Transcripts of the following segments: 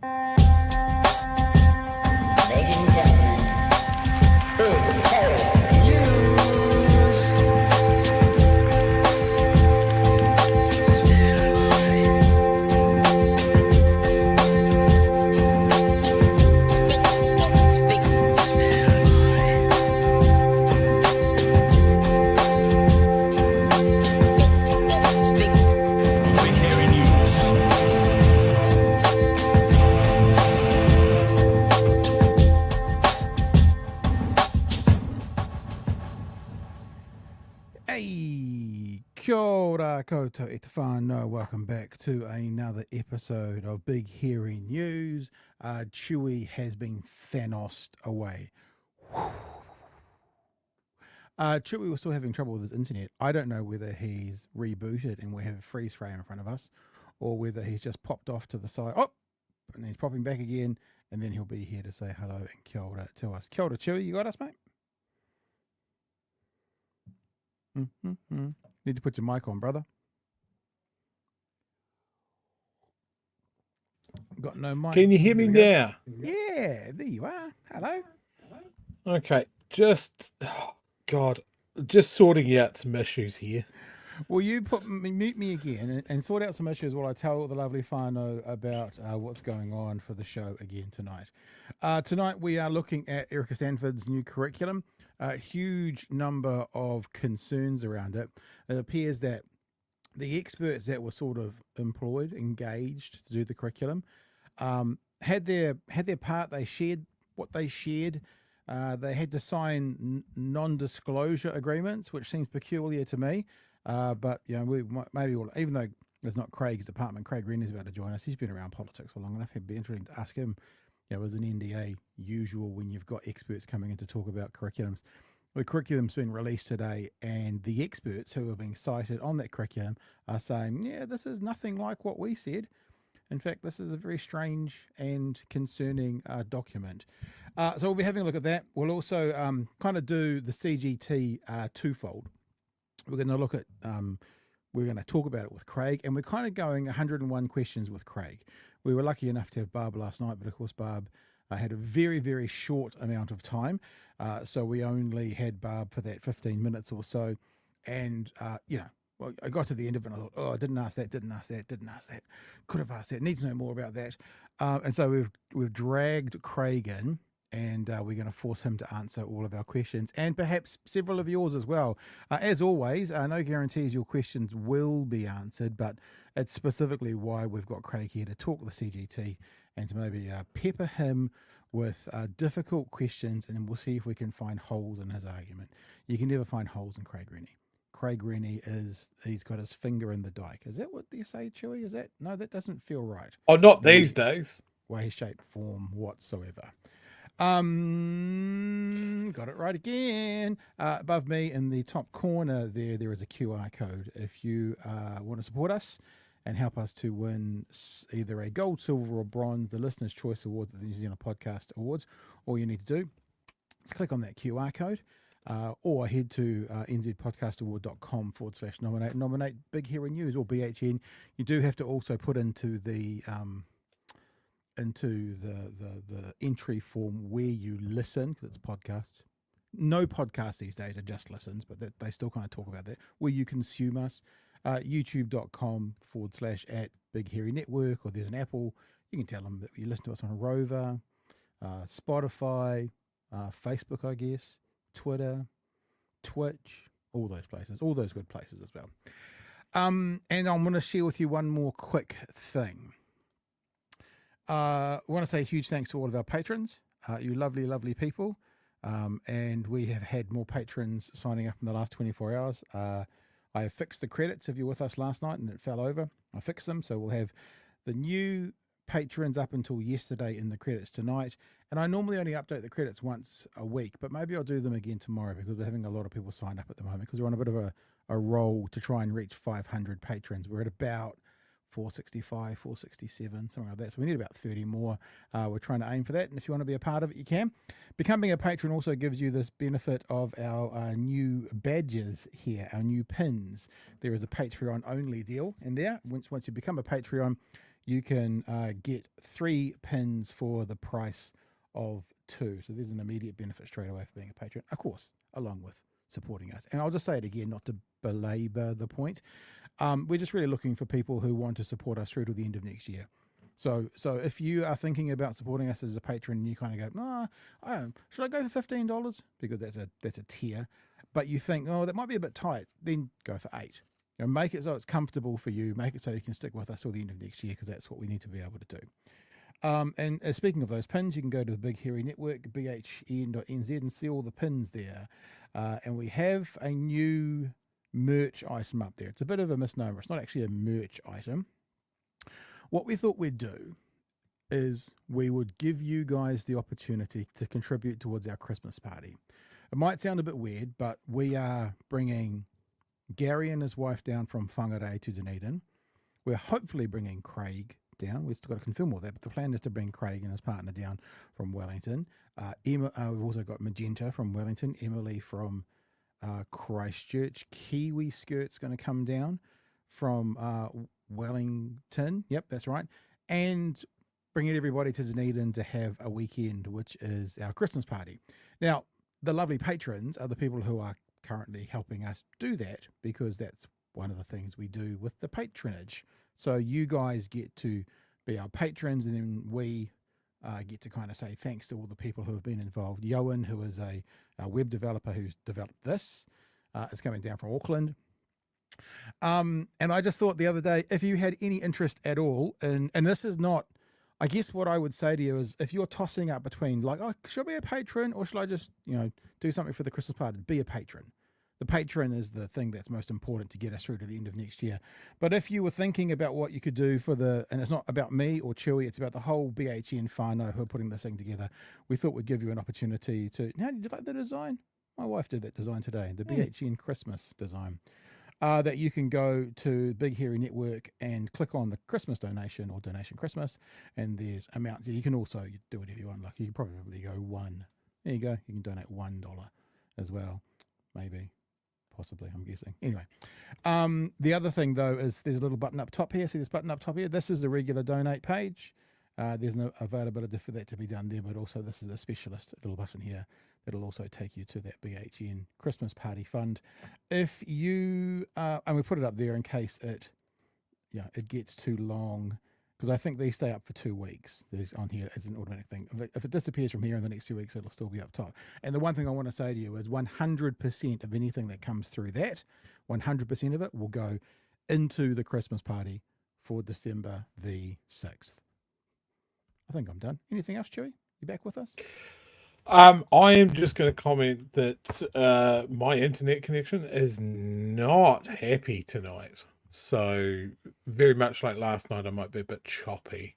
Ladies and gentlemen, Big Hairy News. Hey, kia ora koutou e te whānau. Welcome back to another episode of Big Hairy News. Chewie has been Thanos'd away. Chewie was still having trouble with his internet. I don't know whether he's rebooted and we have a freeze frame in front of us, or whether he's just popped off to the side. Oh, and he's popping back again, and then he'll be here to say hello and kia ora to us. Kia ora, Chewie, you got us, mate? Need to put your mic on, brother. Got no mic. Can you hear me now? Yeah, there you are. Hello. Okay, just sorting out some issues here. Well, you mute me again and sort out some issues while I tell the lovely whānau about what's going on for the show again tonight. Tonight we are looking at Erica Stanford's new curriculum. A huge number of concerns around it. It appears that the experts that were sort of engaged to do the curriculum, had their part. They shared what they shared. They had to sign non-disclosure agreements, which seems peculiar to me. But you know, even though it's not Craig's department, Craig Renney's about to join us. He's been around politics for long enough. It'd be interesting to ask him. You know, as an NDA usual when you've got experts coming in to talk about curriculums. The curriculum's been released today, and the experts who are being cited on that curriculum are saying, yeah, this is nothing like what we said. In fact, this is a very strange and concerning document. So we'll be having a look at that. We'll also kind of do the CGT twofold. We're going to look at, we're going to talk about it with Craig, and we're kind of going 101 questions with Craig. We were lucky enough to have Barb last night, but of course Barb had a very, very short amount of time. So we only had Barb for that 15 minutes or so. And, you know, well, I got to the end of it and I thought, oh, I didn't ask that. Could have asked that. Need to know more about that. And so we've dragged Craig in, and we're going to force him to answer all of our questions, and perhaps several of yours as well. As always, no guarantees your questions will be answered, but it's specifically why we've got Craig here to talk the CGT and to maybe pepper him with difficult questions, and then we'll see if we can find holes in his argument. You can never find holes in Craig Renney. Craig Renney he's got his finger in the dike. Is that what you say, Chewie? Is that? No, that doesn't feel right. Oh, not these days. Way, shape, form, whatsoever. Got it right again. Above me in the top corner there is a QR code. If you want to support us and help us to win either a gold, silver or bronze, the Listener's Choice Awards at the New Zealand Podcast Awards, all you need to do is click on that QR code or head to nzpodcastaward.com/nominate. Nominate Big Hairy News or BHN. You do have to also put into the entry form where you listen, because it's podcasts. No podcasts these days are just listens, but they still kind of talk about that. Where you consume us, youtube.com/@Big Hairy Network, or there's an Apple. You can tell them that you listen to us on Rover, Spotify, Facebook, I guess, Twitter, Twitch, all those places, all those good places as well. And I'm going to share with you one more quick thing. I want to say a huge thanks to all of our patrons, you lovely, lovely people. And we have had more patrons signing up in the last 24 hours. I have fixed the credits if you're with us last night and it fell over. I fixed them, so we'll have the new patrons up until yesterday in the credits tonight. And I normally only update the credits once a week, but maybe I'll do them again tomorrow because we're having a lot of people sign up at the moment because we're on a bit of a roll to try and reach 500 patrons. We're at about 465, 467, something like that. So we need about 30 more. We're trying to aim for that. And if you want to be a part of it, you can. Becoming a patron also gives you this benefit of our new badges here, our new pins. There is a Patreon only deal in there. Once you become a Patreon, you can get 3 pins for the price of 2. So there's an immediate benefit straight away for being a patron, of course, along with supporting us. And I'll just say it again, not to belabor the point. We're just really looking for people who want to support us through to the end of next year. So if you are thinking about supporting us as a patron and you kind of go, should I go for $15? Because that's a tier. But you think, that might be a bit tight, then go for 8. Make it so it's comfortable for you. Make it so you can stick with us till the end of next year, because that's what we need to be able to do. And speaking of those pins, you can go to the Big Hairy Network, bhn.nz, and see all the pins there. And we have a new merch item up there. It's a bit of a misnomer. It's not actually a merch item. What we thought we'd do is we would give you guys the opportunity to contribute towards our Christmas party. It might sound a bit weird, but we are bringing Gary and his wife down from Whangarei to Dunedin. We're hopefully bringing Craig down. We've still got to confirm all that, but the plan is to bring Craig and his partner down from Wellington. We've also got Magenta from Wellington, Emily from Christchurch. Kiwi Skirt's going to come down from Wellington. Yep, that's right. And bringing everybody to Dunedin to have a weekend, which is our Christmas party. Now, the lovely patrons are the people who are currently helping us do that, because that's one of the things we do with the patronage. So you guys get to be our patrons, and then we get to kind of say thanks to all the people who have been involved. Yoan, who is a web developer who's developed this, is coming down from Auckland. And I just thought the other day, if you had any interest at all, and this is not, I guess what I would say to you is, if you're tossing up between like, should I be a patron or should I just, do something for the Christmas party? Be a patron. The patron is the thing that's most important to get us through to the end of next year. But if you were thinking about what you could do and it's not about me or Chewie, it's about the whole BHN whānau who are putting this thing together, we thought we'd give you an opportunity to, how did you like the design? My wife did that design today, the BHN Christmas design. That you can go to Big Hairy Network and click on the Christmas donation or donation Christmas, and there's amounts. You can also do whatever you want. Like you can probably go $1. There you go. You can donate $1 as well, maybe, possibly. I'm guessing. Anyway, the other thing though is there's a little button up top here. See this button up top here? This is the regular donate page. There's no availability for that to be done there, but also this is a specialist little button here that'll also take you to that BHN Christmas Party Fund. If you, and we put it up there in case it gets too long, because I think they stay up for 2 weeks. There's on here as an automatic thing. If it disappears from here in the next few weeks, it'll still be up top. And the one thing I want to say to you is 100% of anything that comes through that, 100% of it will go into the Christmas party for December the 6th. I think I'm done. Anything else, Chewie? You back with us? I am just going to comment that my internet connection is not happy tonight. So very much like last night, I might be a bit choppy.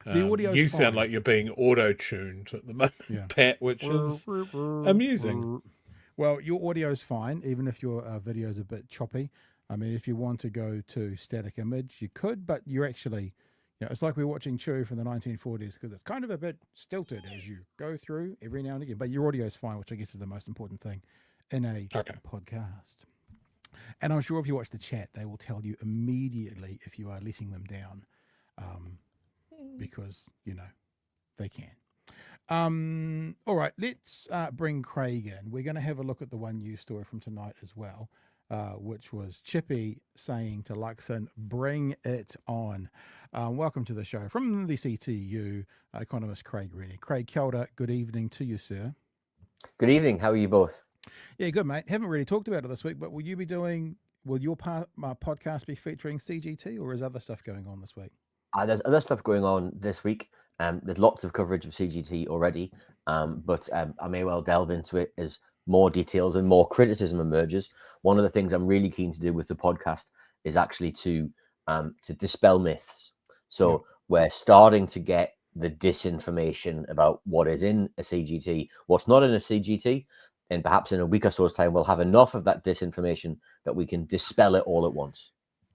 The audio's you fine. sound like you're being auto-tuned at the moment, Pat, which is amusing. Well, your audio's fine, even if your video's a bit choppy. I mean, if you want to go to static image, you could, but you're actually... it's like we're watching Chewie from the 1940s, because it's kind of a bit stilted as you go through every now and again. But your audio is fine, which I guess is the most important thing in a podcast. And I'm sure if you watch the chat, they will tell you immediately if you are letting them down, because, they can. All right, let's bring Craig in. We're going to have a look at the one news story from tonight as well, which was Chippy saying to Luxon, bring it on. Welcome to the show from the CTU, economist Craig Renney. Craig, kia ora, good evening to you, sir. Good evening. How are you both? Yeah, good, mate. Haven't really talked about it this week, but will your podcast be featuring CGT, or is other stuff going on this week? There's other stuff going on this week. There's lots of coverage of CGT already, but I may well delve into it as more details and more criticism emerges. One of the things I'm really keen to do with the podcast is actually to dispel myths. So we're starting to get the disinformation about what is in a CGT, what's not in a CGT, and perhaps in a week or so's time, we'll have enough of that disinformation that we can dispel it all at once.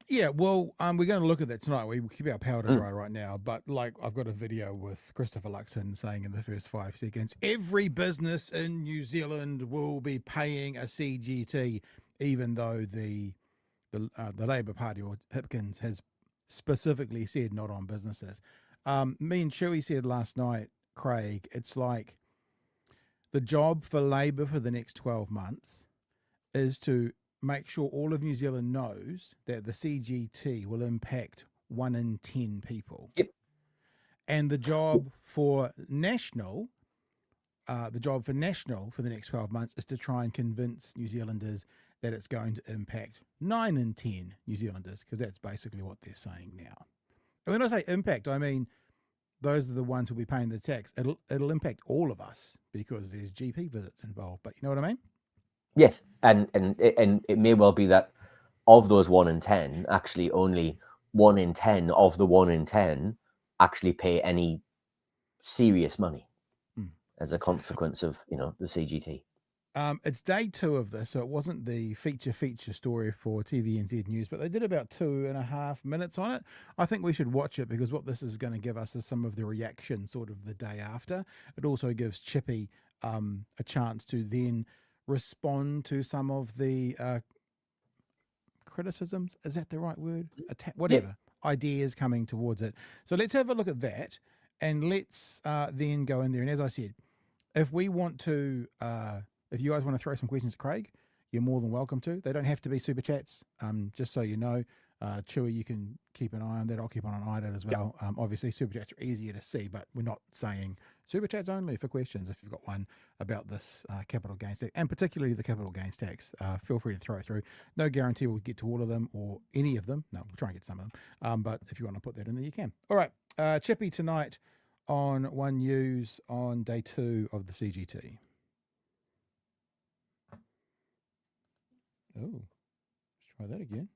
Yeah, well, we're going to look at that tonight. We keep our powder dry right now, but like I've got a video with Christopher Luxon saying in the first 5 seconds, every business in New Zealand will be paying a CGT, even though the Labour Party or Hipkins has specifically said not on businesses. Me and Chewie said last night, Craig, it's like the job for Labor for the next 12 months is to make sure all of New Zealand knows that the CGT will impact 1 in 10 people. Yep. And the job for national for the next 12 months is to try and convince New Zealanders that it's going to impact 9 in 10 New Zealanders, because that's basically what they're saying now. And when I say impact, I mean those are the ones who'll be paying the tax. It'll impact all of us because there's GP visits involved. But you know what I mean? Yes, and it may well be that of those 1 in 10, actually only 1 in 10 of the 1 in 10 actually pay any serious money as a consequence of, you know, the CGT. It's day 2 of this, so it wasn't the feature story for TVNZ News, but they did about 2.5 minutes on it. I think we should watch it because what this is going to give us is some of the reaction sort of the day after. It also gives Chippy a chance to then respond to some of the criticisms. Is that the right word? Whatever. Yeah. Ideas coming towards it. So let's have a look at that, and let's then go in there. And as I said, if we want to, if you guys want to throw some questions at Craig, you're more than welcome to. They don't have to be super chats. Just so you know, Chewie, you can keep an eye on that. I'll keep an eye on it as well. Yep. Obviously, super chats are easier to see, but we're not saying super chats only for questions. If you've got one about this capital gains tax, and particularly the capital gains tax, feel free to throw it through. No guarantee we'll get to all of them or any of them. No, we'll try and get some of them. But if you want to put that in there, you can. All right, Chippy tonight on One News on day 2 of the CGT. Oh, let's try that again.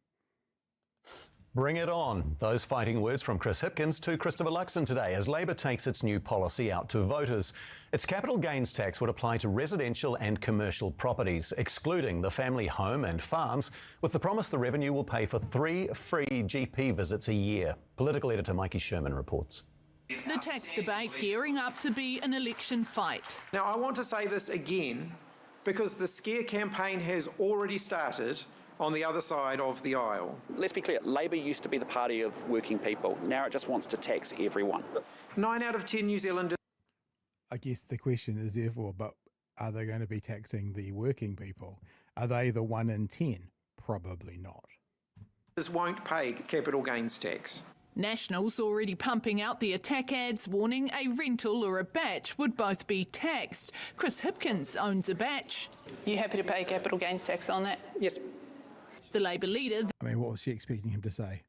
Bring it on. Those fighting words from Chris Hipkins to Christopher Luxon today as Labor takes its new policy out to voters. Its capital gains tax would apply to residential and commercial properties, excluding the family home and farms, with the promise the revenue will pay for 3 free GP visits a year. Political editor Mikey Sherman reports. The tax debate gearing up to be an election fight. Now, I want to say this again because the scare campaign has already started on the other side of the aisle. Let's be clear, Labor used to be the party of working people. Now it just wants to tax everyone. 9 out of 10 New Zealanders. I guess the question is therefore, but are they going to be taxing the working people? Are they the 1 in 10? Probably not. Won't pay capital gains tax. Nationals already pumping out the attack ads warning a rental or a batch would both be taxed. Chris Hipkins owns a batch. You happy to pay capital gains tax on that? Yes. The Labor leader... I mean, what was she expecting him to say?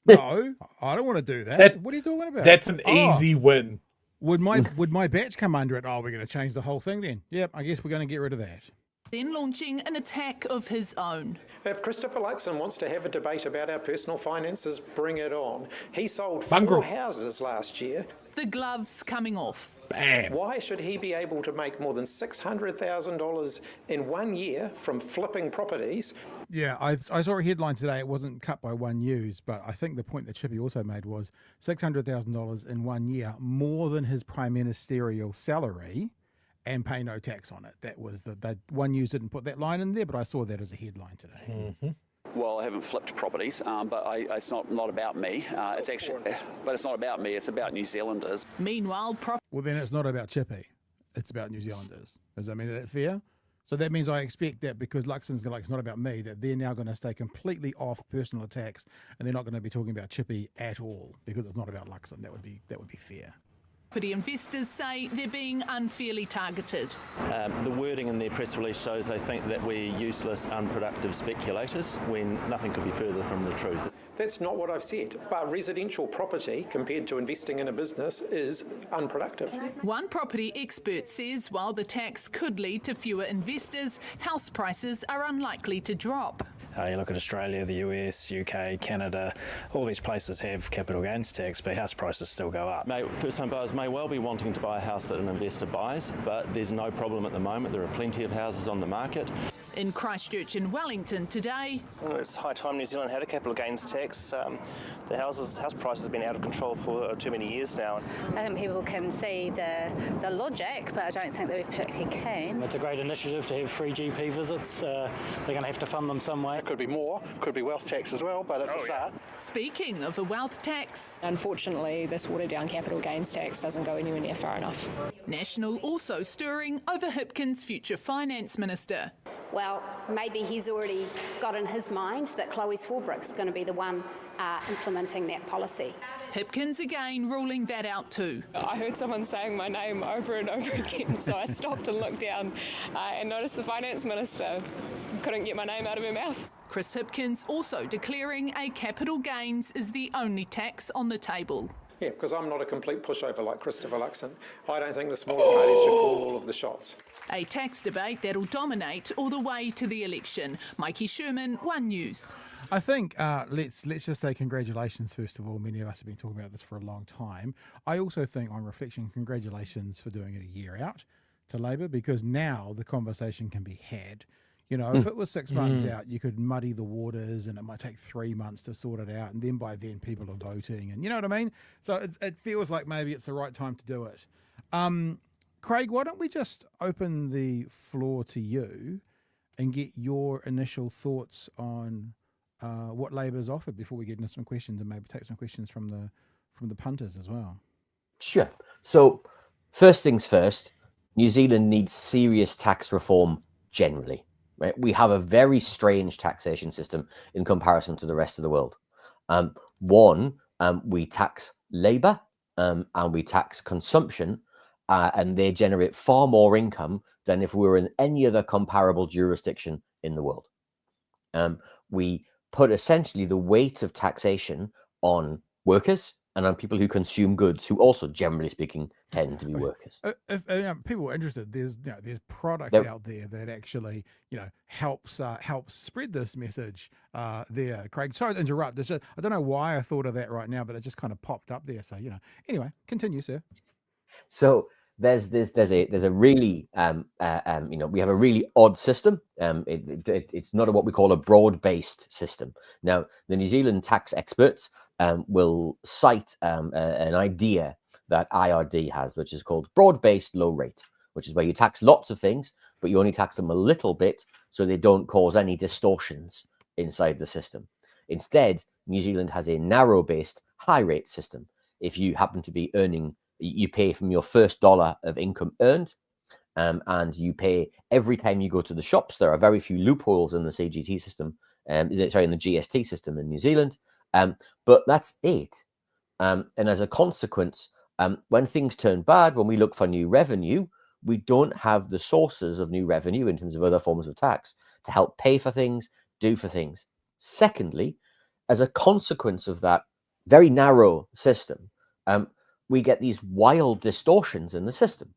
No, I don't want to do that. What are you talking about? That's an easy win. Would my batch come under it? Oh, we're going to change the whole thing then. Yep, I guess we're going to get rid of that. Then launching an attack of his own. If Christopher Luxon wants to have a debate about our personal finances, bring it on. He sold Mongrel. 4 houses last year. The gloves coming off. Bam. Why should he be able to make more than $600,000 in 1 year from flipping properties? Yeah, I saw a headline today. It wasn't cut by One News, but I think the point that Chippy also made was $600,000 in 1 year, more than his prime ministerial salary, and pay no tax on it. That was the One News didn't put that line in there, but I saw that as a headline today. Mm-hmm. Well, I haven't flipped properties, but it's not about me. It's not about me. It's about New Zealanders. Meanwhile, well, then it's not about Chippy. It's about New Zealanders. Does that mean that fair? So that means I expect that because Luxon's like, it's not about me, that they're now going to stay completely off personal attacks, and they're not going to be talking about Chippy at all because it's not about Luxon. That would be fair. Property investors say they're being unfairly targeted. The wording in their press release shows they think that we're useless, unproductive speculators when nothing could be further from the truth. That's not what I've said, but residential property compared to investing in a business is unproductive. One property expert says while the tax could lead to fewer investors, house prices are unlikely to drop. You look at Australia, the US, UK, Canada, all these places have capital gains tax, but house prices still go up. First-time buyers may well be wanting to buy a house that an investor buys, but there's no problem at the moment. There are plenty of houses on the market. In Christchurch and Wellington today, it's high time New Zealand had a capital gains tax. The house prices have been out of control for too many years now. I think people can see the logic, but I don't think they're particularly keen. It's a great initiative to have free GP visits. They're going to have to fund them some way. It could be more, could be wealth tax as well, but it's a start. Speaking of a wealth tax, unfortunately, this watered-down capital gains tax doesn't go anywhere near far enough. National also stirring over Hipkins' future finance minister. Well, maybe he's already got in his mind that Chloe Swarbrick's going to be the one implementing that policy. Hipkins again ruling that out too. I heard someone saying my name over and over again, so I stopped and looked down and noticed the finance minister couldn't get my name out of her mouth. Chris Hipkins also declaring a capital gains is the only tax on the table. Yeah, because I'm not a complete pushover like Christopher Luxon. I don't think the smaller parties should call all of the shots. A tax debate that'll dominate all the way to the election. Mikey Sherman, One News. I think let's just say congratulations, first of all. Many of us have been talking about this for a long time. I also think, on reflection, congratulations for doing it a year out to Labor, because now the conversation can be had. You know, if it was 6 months out, you could muddy the waters and it might take 3 months to sort it out. And then by then people are voting, and you know what I mean? So it feels like maybe it's the right time to do it. Craig, why don't we just open the floor to you and get your initial thoughts on what Labor's offered before we get into some questions, and maybe take some questions from the punters as well. Sure. So first things first, New Zealand needs serious tax reform generally. Right? We have a very strange taxation system in comparison to the rest of the world. We tax labour and we tax consumption, and they generate far more income than if we were in any other comparable jurisdiction in the world. We put essentially the weight of taxation on workers and on people who consume goods, who also, generally speaking, tend to be workers. If people are interested, there's product out there that actually helps spread this message there. Craig, sorry to interrupt. I don't know why I thought of that right now, but it just kind of popped up there. So anyway, continue, sir. So there's a really we have a really odd system. It's not what we call a broad-based system. Now, the New Zealand tax experts will cite an idea that IRD has, which is called broad-based low rate, which is where you tax lots of things, but you only tax them a little bit so they don't cause any distortions inside the system. Instead, New Zealand has a narrow-based high rate system. If you happen to be earning, you pay from your first dollar of income earned, and you pay every time you go to the shops. There are very few loopholes in the CGT system, in the GST system in New Zealand, but that's it. And as a consequence, when things turn bad, when we look for new revenue, we don't have the sources of new revenue in terms of other forms of tax to help pay for things, do for things. Secondly, as a consequence of that very narrow system, we get these wild distortions in the system.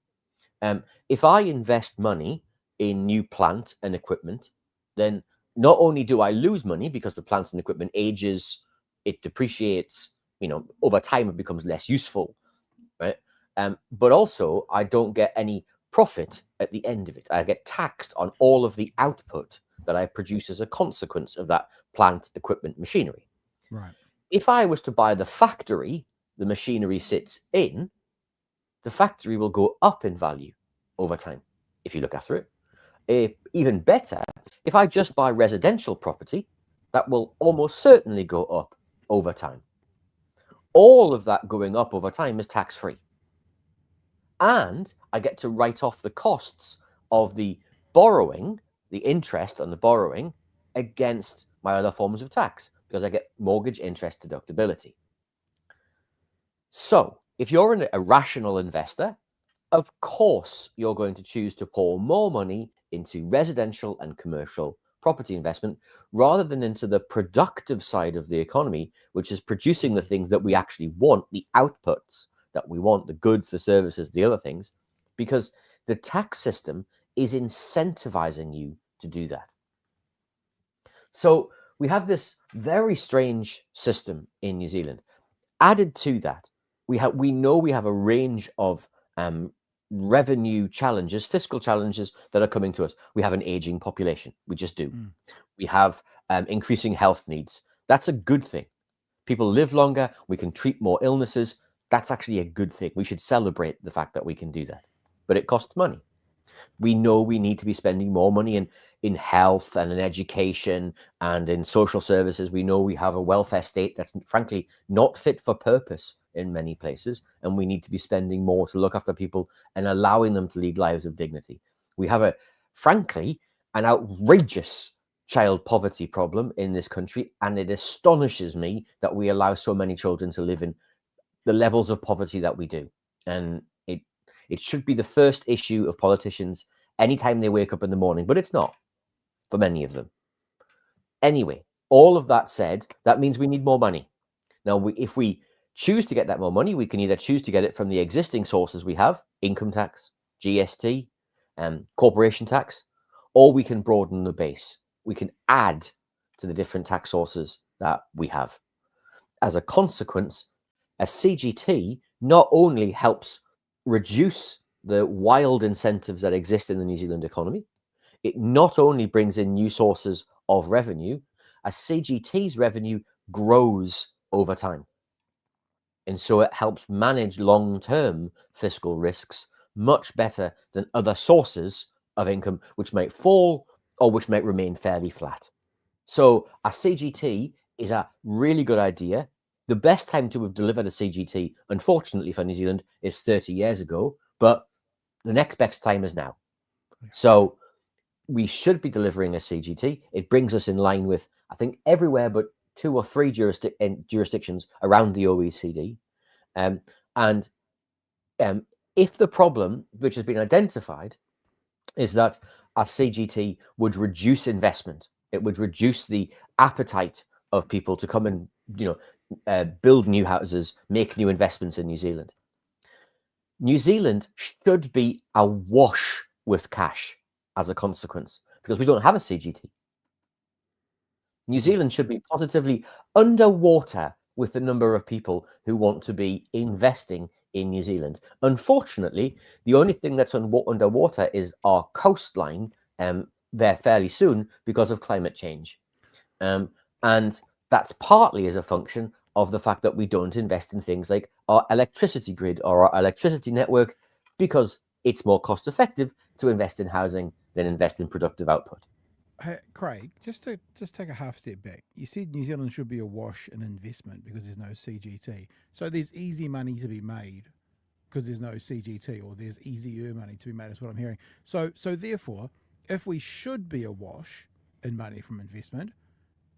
If I invest money in new plant and equipment, then not only do I lose money because the plant and equipment ages, it depreciates, over time it becomes less useful, right? But also I don't get any profit at the end of it. I get taxed on all of the output that I produce as a consequence of that plant, equipment, machinery. Right. If I was to buy the factory the machinery sits in, the factory will go up in value over time if you look after it. Even better, if I just buy residential property, that will almost certainly go up over time. All of that going up over time is tax-free. And I get to write off the costs of the borrowing, the interest on the borrowing, against my other forms of tax, because I get mortgage interest deductibility. So if you're a rational investor, of course you're going to choose to pour more money into residential and commercial property investment rather than into the productive side of the economy, which is producing the things that we actually want, the outputs that we want, the goods, the services, the other things, because the tax system is incentivizing you to do that. So we have this very strange system in New Zealand. Added to that, we know we have a range of revenue challenges, fiscal challenges that are coming to us. We have an aging population. We just do. We have increasing health needs. That's a good thing. People live longer. We can treat more illnesses. That's actually a good thing. We should celebrate the fact that we can do that. But it costs money. We know we need to be spending more money in health and in education and in social services. We know we have a welfare state that's frankly not fit for purpose in many places, and we need to be spending more to look after people and allowing them to lead lives of dignity. We have frankly, an outrageous child poverty problem in this country, and it astonishes me that we allow so many children to live in the levels of poverty that we do. And it should be the first issue of politicians anytime they wake up in the morning, but it's not for many of them. Anyway, all of that said, that means we need more money. Now, if we choose to get that more money, we can either choose to get it from the existing sources we have, income tax, GST, corporation tax, or we can broaden the base. We can add to the different tax sources that we have. As a consequence, a CGT not only helps reduce the wild incentives that exist in the New Zealand economy, it not only brings in new sources of revenue, a CGT's revenue grows over time. And so it helps manage long-term fiscal risks much better than other sources of income, which might fall or which might remain fairly flat. So a CGT is a really good idea. The best time to have delivered a CGT, unfortunately for New Zealand, is 30 years ago, but the next best time is now. So we should be delivering a CGT. It brings us in line with, I think, everywhere but 2 or 3 jurisdictions around the OECD. If the problem, which has been identified, is that a CGT would reduce investment, it would reduce the appetite of people to come and, build new houses, make new investments in New Zealand. New Zealand should be awash with cash as a consequence, because we don't have a CGT. New Zealand should be positively underwater with the number of people who want to be investing in New Zealand. Unfortunately, the only thing that's underwater is our coastline there fairly soon because of climate change. And that's partly as a function of the fact that we don't invest in things like our electricity grid or our electricity network, because it's more cost effective to invest in housing than invest in productive output. Hey, Craig, just take a half step back. You said New Zealand should be awash in investment because there's no CGT. So there's easy money to be made because there's no CGT, or there's easier money to be made, is what I'm hearing. So therefore, if we should be awash in money from investment,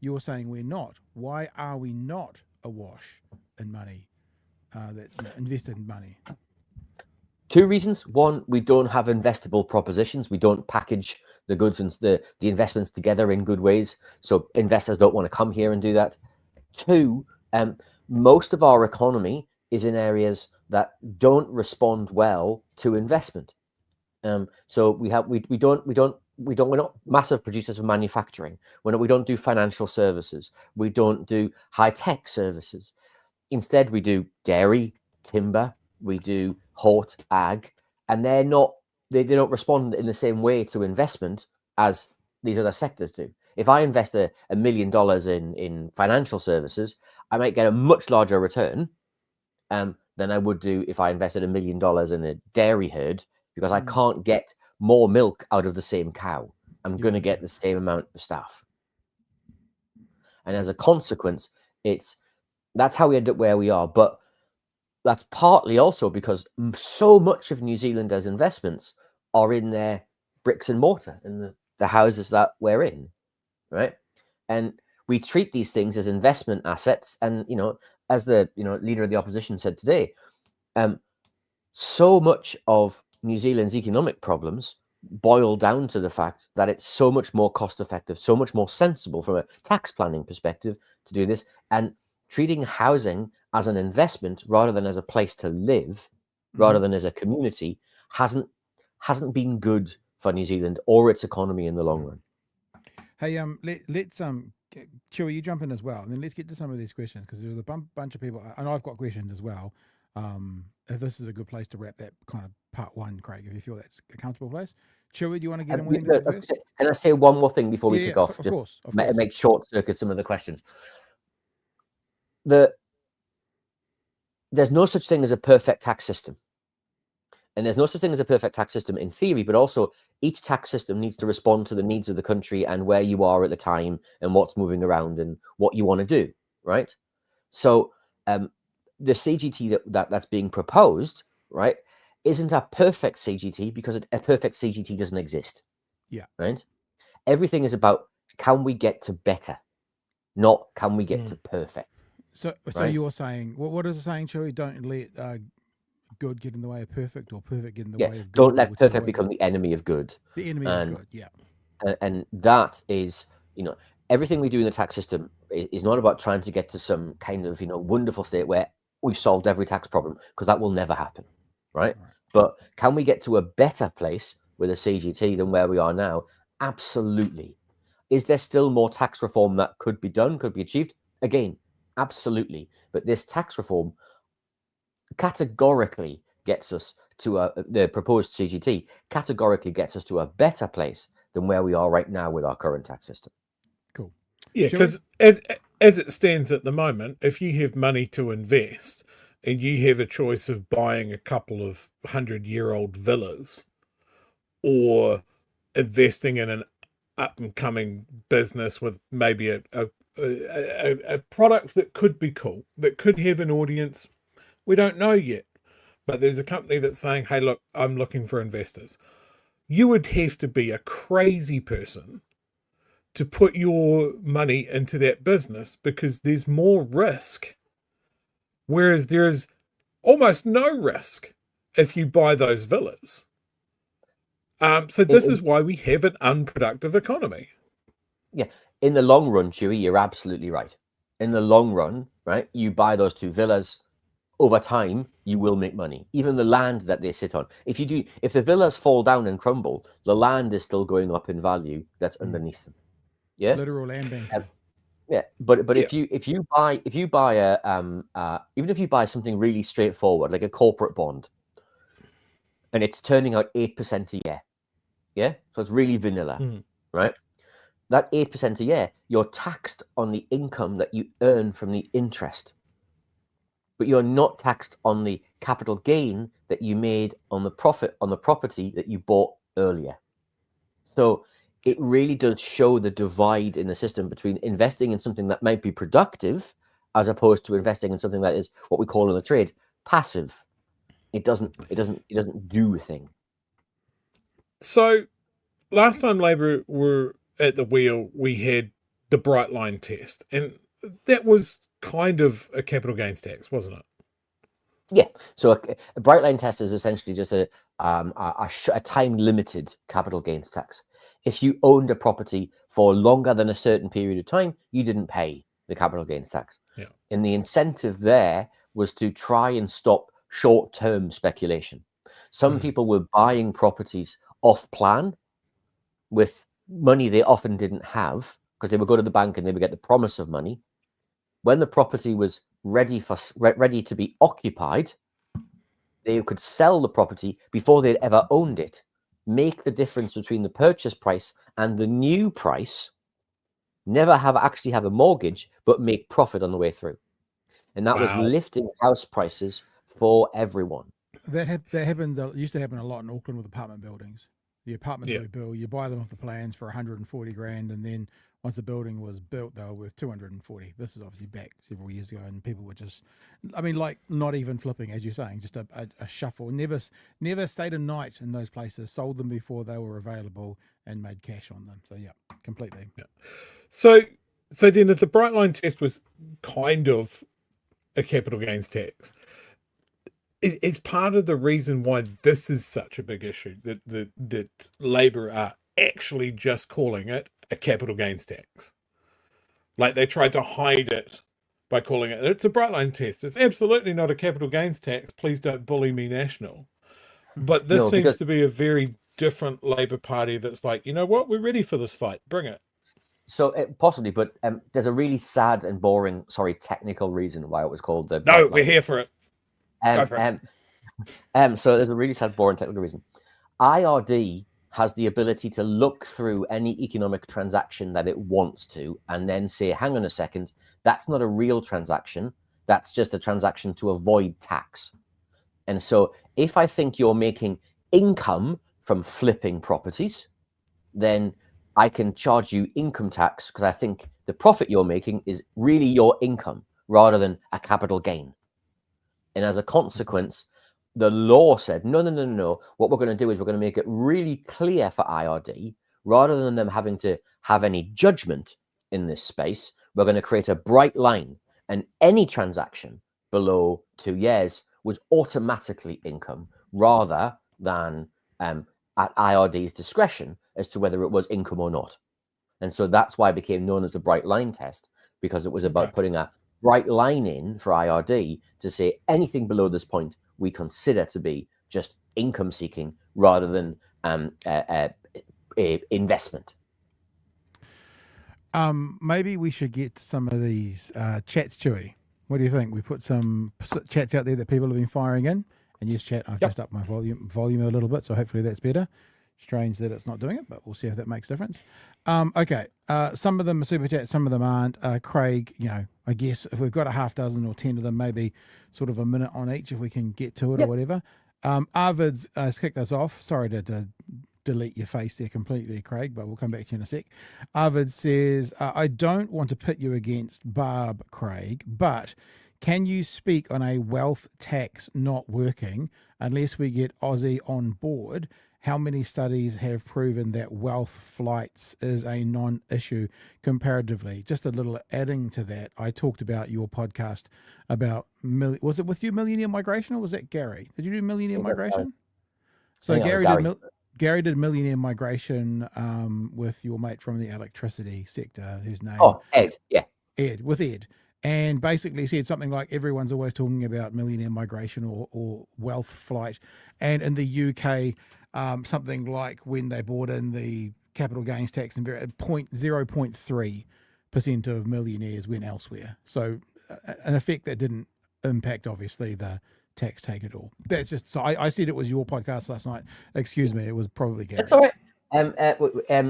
you're saying we're not. Why are we not awash in money, invested money? 2 reasons. One, we don't have investable propositions. We don't package the goods and the investments together in good ways. So investors don't want to come here and do that. 2, most of our economy is in areas that don't respond well to investment. So we're not massive producers of manufacturing. We don't do financial services. We don't do high-tech services. Instead, we do dairy, timber, we do hort, ag, and they don't respond in the same way to investment as these other sectors do. If I invest $1 million in financial services, I might get a much larger return than I would do if I invested $1 million in a dairy herd, because I can't get more milk out of the same cow. I'm going to get the same amount of staff. And as a consequence, that's how we end up where we are. But that's partly also because so much of New Zealanders' investments are in their bricks and mortar, in the houses that we're in, right? And we treat these things as investment assets. And, as the leader of the opposition said today, so much of New Zealand's economic problems boil down to the fact that it's so much more cost effective, so much more sensible from a tax planning perspective to do this, and treating housing as an investment rather than as a place to live, rather than as a community, hasn't been good for New Zealand or its economy in the long run. Hey, let's Chewie, you jump in as well, and then let's get to some of these questions, because there's a bunch of people, and I've got questions as well. If this is a good place to wrap that kind of part one, Craig, if you feel that's a comfortable place. Chewie, do you want to get in with Look, that first? can I say one more thing before we Yeah, kick yeah, off? of Just course, of ma- course. Make short circuit some of the questions. There's no such thing as a perfect tax system. And there's no such thing as a perfect tax system in theory, but also each tax system needs to respond to the needs of the country and where you are at the time and what's moving around and what you want to do, right? So the CGT that's being proposed, right, isn't a perfect CGT because a perfect CGT doesn't exist. Yeah. Right? Everything is about, can we get to better, not can we get to perfect. So right? you're saying, what is it saying, Chewie? Don't let good get in the way of perfect, or perfect get in the way of good. Don't let whichever perfect way. become the enemy of good. The enemy of good, yeah. And that is, everything we do in the tax system is not about trying to get to some kind of, wonderful state where we've solved every tax problem, because that will never happen, right? But can we get to a better place with a CGT than where we are now? Absolutely. Is there still more tax reform that could be done, could be achieved? Again, absolutely. But this tax reform categorically gets us to the proposed CGT categorically gets us to a better place than where we are right now with our current tax system. Cool. Yeah, because as it stands at the moment, if you have money to invest and you have a choice of buying a couple of 100-year-old villas or investing in an up-and-coming business with maybe a product that could be cool, that could have an audience, we don't know yet. But there's a company that's saying, hey, look, I'm looking for investors. You would have to be a crazy person to put your money into that business, because there's more risk. Whereas there's almost no risk if you buy those villas. So this is why we have an unproductive economy. Yeah. In the long run, Chewie, you're absolutely right. In the long run, right, you buy those two villas, over time, you will make money. Even the land that they sit on. If the villas fall down and crumble, the land is still going up in value that's underneath them. Yeah. Literal land banking. Yeah, but if you buy even if you buy something really straightforward, like a corporate bond, and it's turning out 8% a year, yeah, so it's really vanilla, right? That 8% a year, you're taxed on the income that you earn from the interest, but you're not taxed on the capital gain that you made on the profit on the property that you bought earlier. So it really does show the divide in the system between investing in something that might be productive as opposed to investing in something that is what we call in the trade passive. It doesn't do a thing. So last time Labor were at the wheel, we had the bright line test, and that was kind of a capital gains tax, wasn't it? Yeah. So a bright line test is essentially just a time limited capital gains tax. If you owned a property for longer than a certain period of time, you didn't pay the capital gains tax. Yeah. And the incentive there was to try and stop short-term speculation. Some people were buying properties off plan with money they often didn't have, because they would go to the bank and they would get the promise of money. When the property was ready to be occupied, they could sell the property before they'd ever owned it, make the difference between the purchase price and the new price, never actually have a mortgage, but make profit on the way through. And that was lifting house prices for everyone. That happened. Used to happen a lot in Auckland with apartment buildings. The apartments we build, you buy them off the plans for 140 grand, and then once the building was built, they were worth 240. This is obviously back several years ago, and people were just, like not even flipping, as you're saying, just a shuffle. Never stayed a night in those places. Sold them before they were available and made cash on them. So yeah, completely. Yeah. So then, if the bright line test was kind of a capital gains tax, it's part of the reason why this is such a big issue, that Labor are actually just calling it a capital gains tax. Like, they tried to hide it by calling it's a bright line test. It's absolutely not a capital gains tax. Please don't bully me, National. But this seems to be a very different Labor Party that's like, you know what, we're ready for this fight. Bring it. So possibly, but there's a really sad and boring, technical reason why it was called the. No, we're here for it. Go for it. So there's a really sad, boring technical reason. IRD has the ability to look through any economic transaction that it wants to and then say, hang on a second, that's not a real transaction. That's just a transaction to avoid tax. And so if I think you're making income from flipping properties, then I can charge you income tax because I think the profit you're making is really your income rather than a capital gain. And as a consequence, the law said, no. What we're going to do is we're going to make it really clear for IRD, rather than them having to have any judgment in this space. We're going to create a bright line, and any transaction below 2 years was automatically income rather than at IRD's discretion as to whether it was income or not. And so that's why it became known as the bright line test, because it was about putting a bright line in for IRD to say anything below this point we consider to be just income seeking rather than investment. Maybe we should get some of these chats, Chewie. What do you think? We put some chats out there that people have been firing in. And yes, chat, I've just upped my volume a little bit, so hopefully that's better. Strange that it's not doing it, but we'll see if that makes a difference. Okay, some of them are super chats, some of them aren't. Craig, I guess if we've got a half dozen or 10 of them, maybe sort of a minute on each if we can get to it or whatever. Arvid's has kicked us off. Sorry to delete your face there completely, Craig, but we'll come back to you in a sec. Arvid says, I don't want to pit you against Barb, Craig, but can you speak on a wealth tax not working unless we get Aussie on board? How many studies have proven that wealth flights is a non-issue comparatively? Just a little adding to that, I talked about your podcast about, was it with you, Millionaire Migration, or was that Gary? Did you do Millionaire Migration? So Gary did Millionaire Migration with your mate from the electricity sector, whose name? Oh, Ed, yeah. Ed, with Ed. And basically said something like everyone's always talking about millionaire migration or wealth flight. And in the UK, something like when they brought in the capital gains tax, and 0.3% of millionaires went elsewhere. So an effect that didn't impact, obviously, the tax take at all. That's just, so I said it was your podcast last night. Excuse me, it was probably Gary's. That's all right.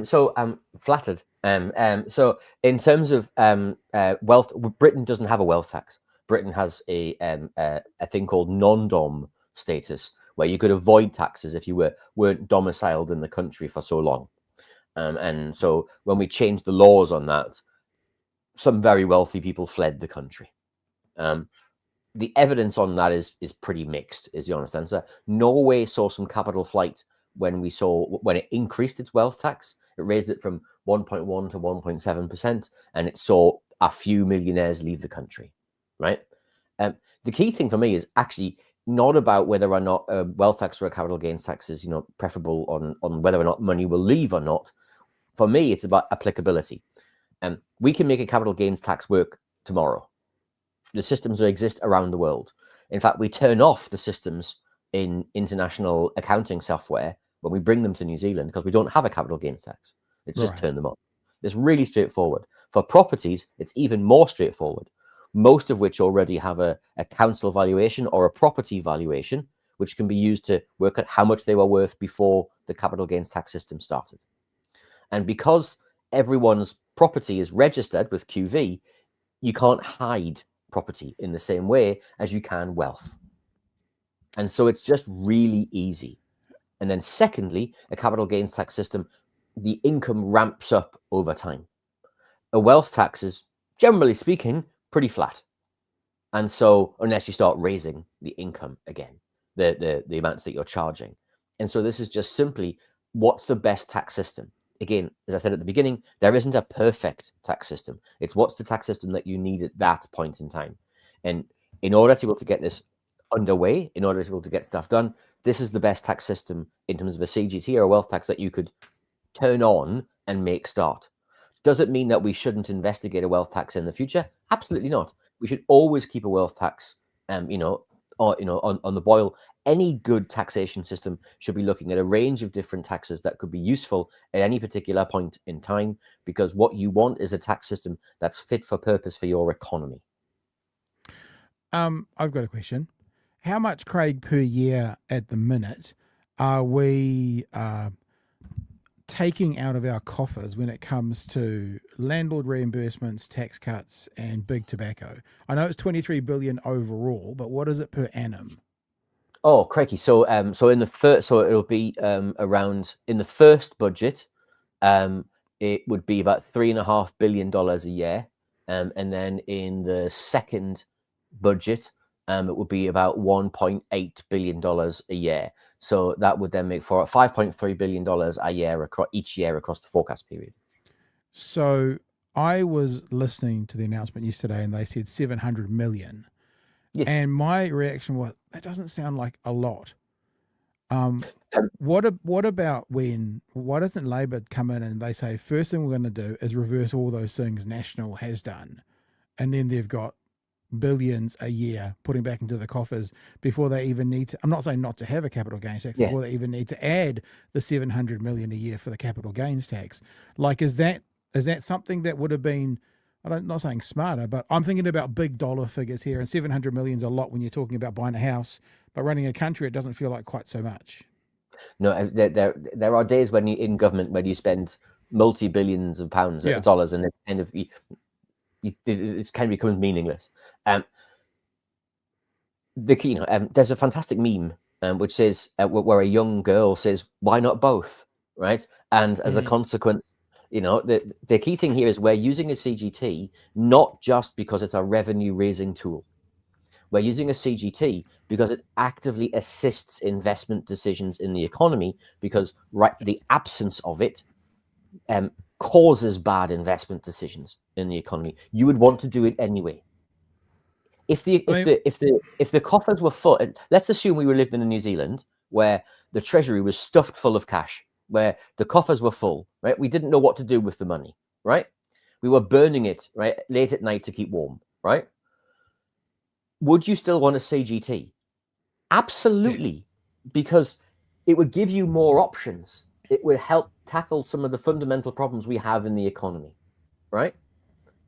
So I'm flattered. So in terms of wealth, Britain doesn't have a wealth tax. Britain has a thing called non-dom status, where you could avoid taxes if you weren't domiciled in the country for so long. And so when we changed the laws on that, some very wealthy people fled the country. The evidence on that is pretty mixed, is the honest answer. Norway saw some capital flight when it increased its wealth tax. It raised it from 1.1 to 1.7%, and it saw a few millionaires leave the country, right? The key thing for me is actually not about whether or not a wealth tax or a capital gains tax is, preferable on whether or not money will leave or not. For me, it's about applicability. We can make a capital gains tax work tomorrow. The systems exist around the world. In fact, we turn off the systems in international accounting software when we bring them to New Zealand because we don't have a capital gains tax. It's just turn them off. It's really straightforward. For properties, it's even more straightforward, most of which already have a council valuation or a property valuation, which can be used to work out how much they were worth before the capital gains tax system started. And because everyone's property is registered with QV, you can't hide property in the same way as you can wealth. And so it's just really easy. And then secondly, a capital gains tax system, the income ramps up over time. A wealth tax is, generally speaking, pretty flat. And so unless you start raising the income again, the amounts that you're charging. And so this is just simply, what's the best tax system? Again, as I said at the beginning, there isn't a perfect tax system. It's what's the tax system that you need at that point in time. And in order to be able to get this underway, in order to be able to get stuff done, this is the best tax system in terms of a CGT or a wealth tax that you could turn on and make start. Does it mean that we shouldn't investigate a wealth tax in the future? Absolutely not. We should always keep a wealth tax, on the boil. Any good taxation system should be looking at a range of different taxes that could be useful at any particular point in time, because what you want is a tax system that's fit for purpose for your economy. I've got a question. how much, Craig, per year at the minute are we taking out of our coffers when it comes to landlord reimbursements, tax cuts, and big tobacco? I know it's 23 billion overall, but what is it per annum? Oh, crikey! So, so in the first, so it'll be around in the first budget, it would be about $3.5 billion a year, and then in the second budget, it would be about $1.8 billion a year. So that would then make for $5.3 billion a year each year across the forecast period. So I was listening to the announcement yesterday, and they said 700 million. Yes. And my reaction was, that doesn't sound like a lot. What about why doesn't Labor come in and they say, first thing we're going to do is reverse all those things National has done, and then they've got billions a year putting back into the coffers before they even need to, I'm not saying not to have a capital gains tax, before they even need to add the 700 million a year for the capital gains tax. Like, is that something that would have been, I'm not saying smarter, but I'm thinking about big dollar figures here, and 700 million is a lot when you're talking about buying a house, but running a country, it doesn't feel like quite so much. No, there are days when you in government when you spend multi-billions of pounds, dollars, and it kind of it kind of becomes meaningless. There's a fantastic meme which says where a young girl says, "Why not both?" Right, and as a consequence, the key thing here is we're using a CGT not just because it's a revenue raising tool. We're using a CGT because it actively assists investment decisions in the economy, because the absence of it causes bad investment decisions in the economy. You would want to do it anyway. If the coffers were full, let's assume we were living in New Zealand where the treasury was stuffed full of cash, where the coffers were full, right? We didn't know what to do with the money, right? We were burning it, right, late at night to keep warm, right? Would you still want a CGT? Absolutely, because it would give you more options. It would help tackle some of the fundamental problems we have in the economy, right?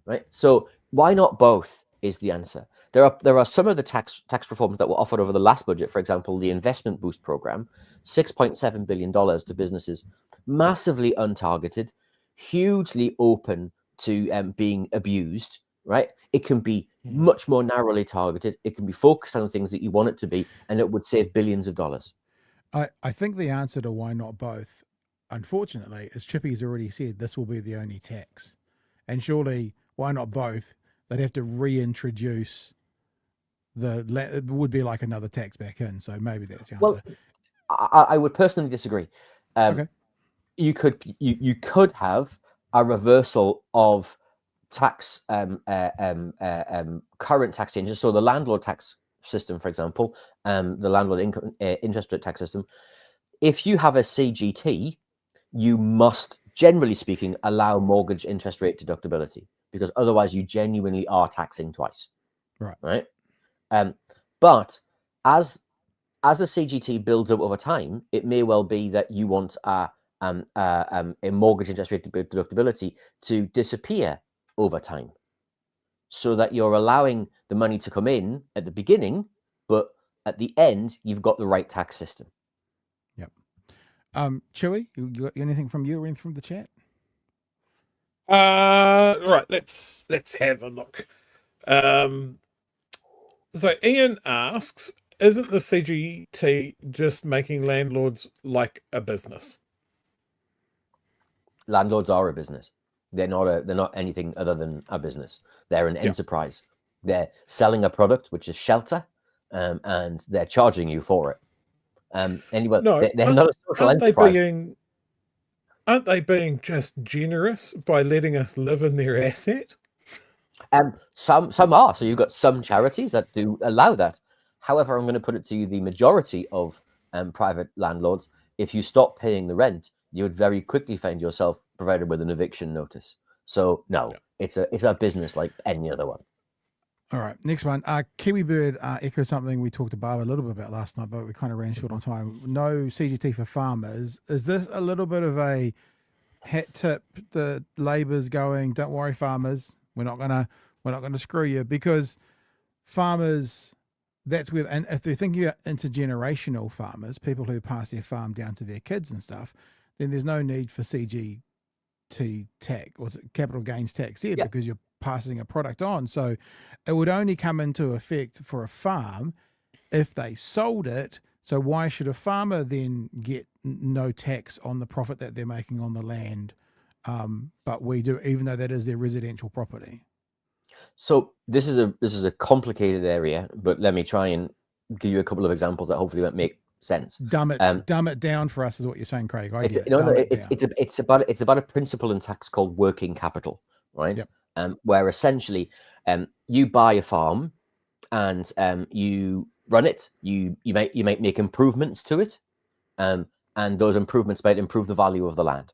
Right. So why not both is the answer. There are some of the tax reforms that were offered over the last budget. For example, the investment boost program, $6.7 billion to businesses, massively untargeted, hugely open to being abused. Right. It can be much more narrowly targeted. It can be focused on things that you want it to be, and it would save billions of dollars. I think the answer to why not both, unfortunately, as Chippy's already said, this will be the only tax. And surely, why not both? They'd have to reintroduce it would be like another tax back in. So maybe that's the answer. Well, I would personally disagree. Okay. You could have a reversal of tax current tax changes. So the landlord tax system, for example, the landlord income interest rate tax system. If you have a CGT, you must, generally speaking, allow mortgage interest rate deductibility, because otherwise you genuinely are taxing twice. Right. But as a CGT builds up over time, it may well be that you want a mortgage interest rate deductibility to disappear over time, so that you're allowing the money to come in at the beginning, but at the end you've got the right tax system. Yep. Chewie, you got anything from you or anything from the chat? Right, let's have a look. So Ian asks, isn't the CGT just making landlords like a business? Landlords are a business. They're not anything other than a business. They're an enterprise. They're selling a product, which is shelter, and they're charging you for it. Anyway, they're not a social enterprise. Aren't they being just generous by letting us live in their asset? Some are. So you've got some charities that do allow that. However, I'm going to put it to you: the majority of private landlords, if you stop paying the rent, you would very quickly find yourself provided with an eviction notice. So no, it's a business like any other one. All right, next one. Kiwi Bird echoes something we talked to Barb a little bit about last night, but we kind of ran short on time. No CGT for farmers. Is this a little bit of a hat tip? The Labor's going, don't worry, farmers. We're not gonna screw you, because farmers that's where, and if they're thinking about intergenerational farmers, people who pass their farm down to their kids and stuff, then there's no need for CGT tax or capital gains tax there because you're passing a product on. So it would only come into effect for a farm if they sold it. So why should a farmer then get no tax on the profit that they're making on the land? But we do, even though that is their residential property. So this is a complicated area, but let me try and give you a couple of examples that hopefully won't make sense. Dumb it down for us is what you're saying, Craig. It's about a principle in tax called working capital, right? Yep. Where essentially you buy a farm and you run it, you might make improvements to it, and those improvements might improve the value of the land.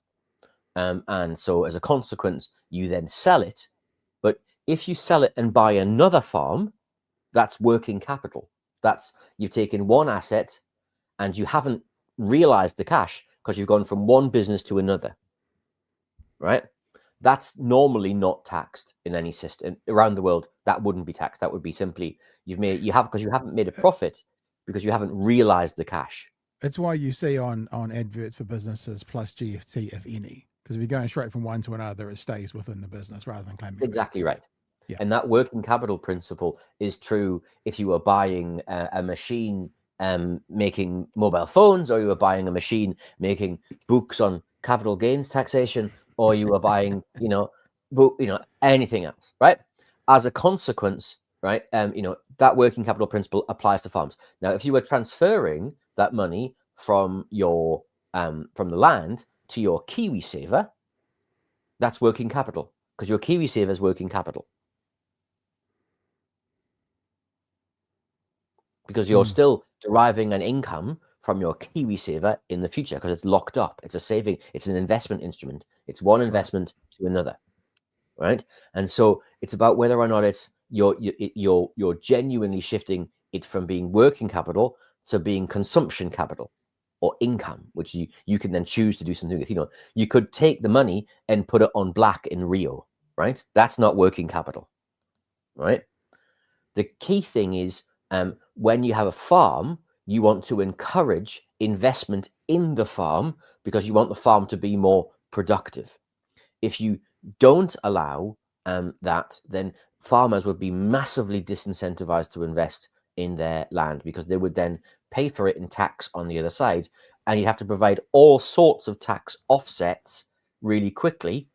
And so as a consequence, you then sell it. But if you sell it and buy another farm, that's working capital. That's, you've taken one asset and you haven't realized the cash because you've gone from one business to another, right? That's normally not taxed in any system around the world. That wouldn't be taxed. That would be simply because you haven't made a profit because you haven't realized the cash. It's why you see on adverts for businesses plus GST, if any, because if you're going straight from one to another, it stays within the business rather than claiming. Exactly right. Yeah. And that working capital principle is true if you were buying a machine making mobile phones, or you were buying a machine making books on capital gains taxation, or you were buying, anything else, right? As a consequence, right, that working capital principle applies to farms. Now, if you were transferring that money from your from the land to your KiwiSaver, that's working capital because your KiwiSaver is working capital. Because you're still deriving an income from your KiwiSaver in the future because it's locked up. It's a saving. It's an investment instrument. It's one investment to another, right? And so it's about whether or not it's you're genuinely shifting it from being working capital to being consumption capital or income, which you can then choose to do something with. You could take the money and put it on black in Rio, right? That's not working capital, right? The key thing is, when you have a farm, you want to encourage investment in the farm because you want the farm to be more productive. If you don't allow that, then farmers would be massively disincentivized to invest in their land because they would then pay for it in tax on the other side. And you have to provide all sorts of tax offsets really quickly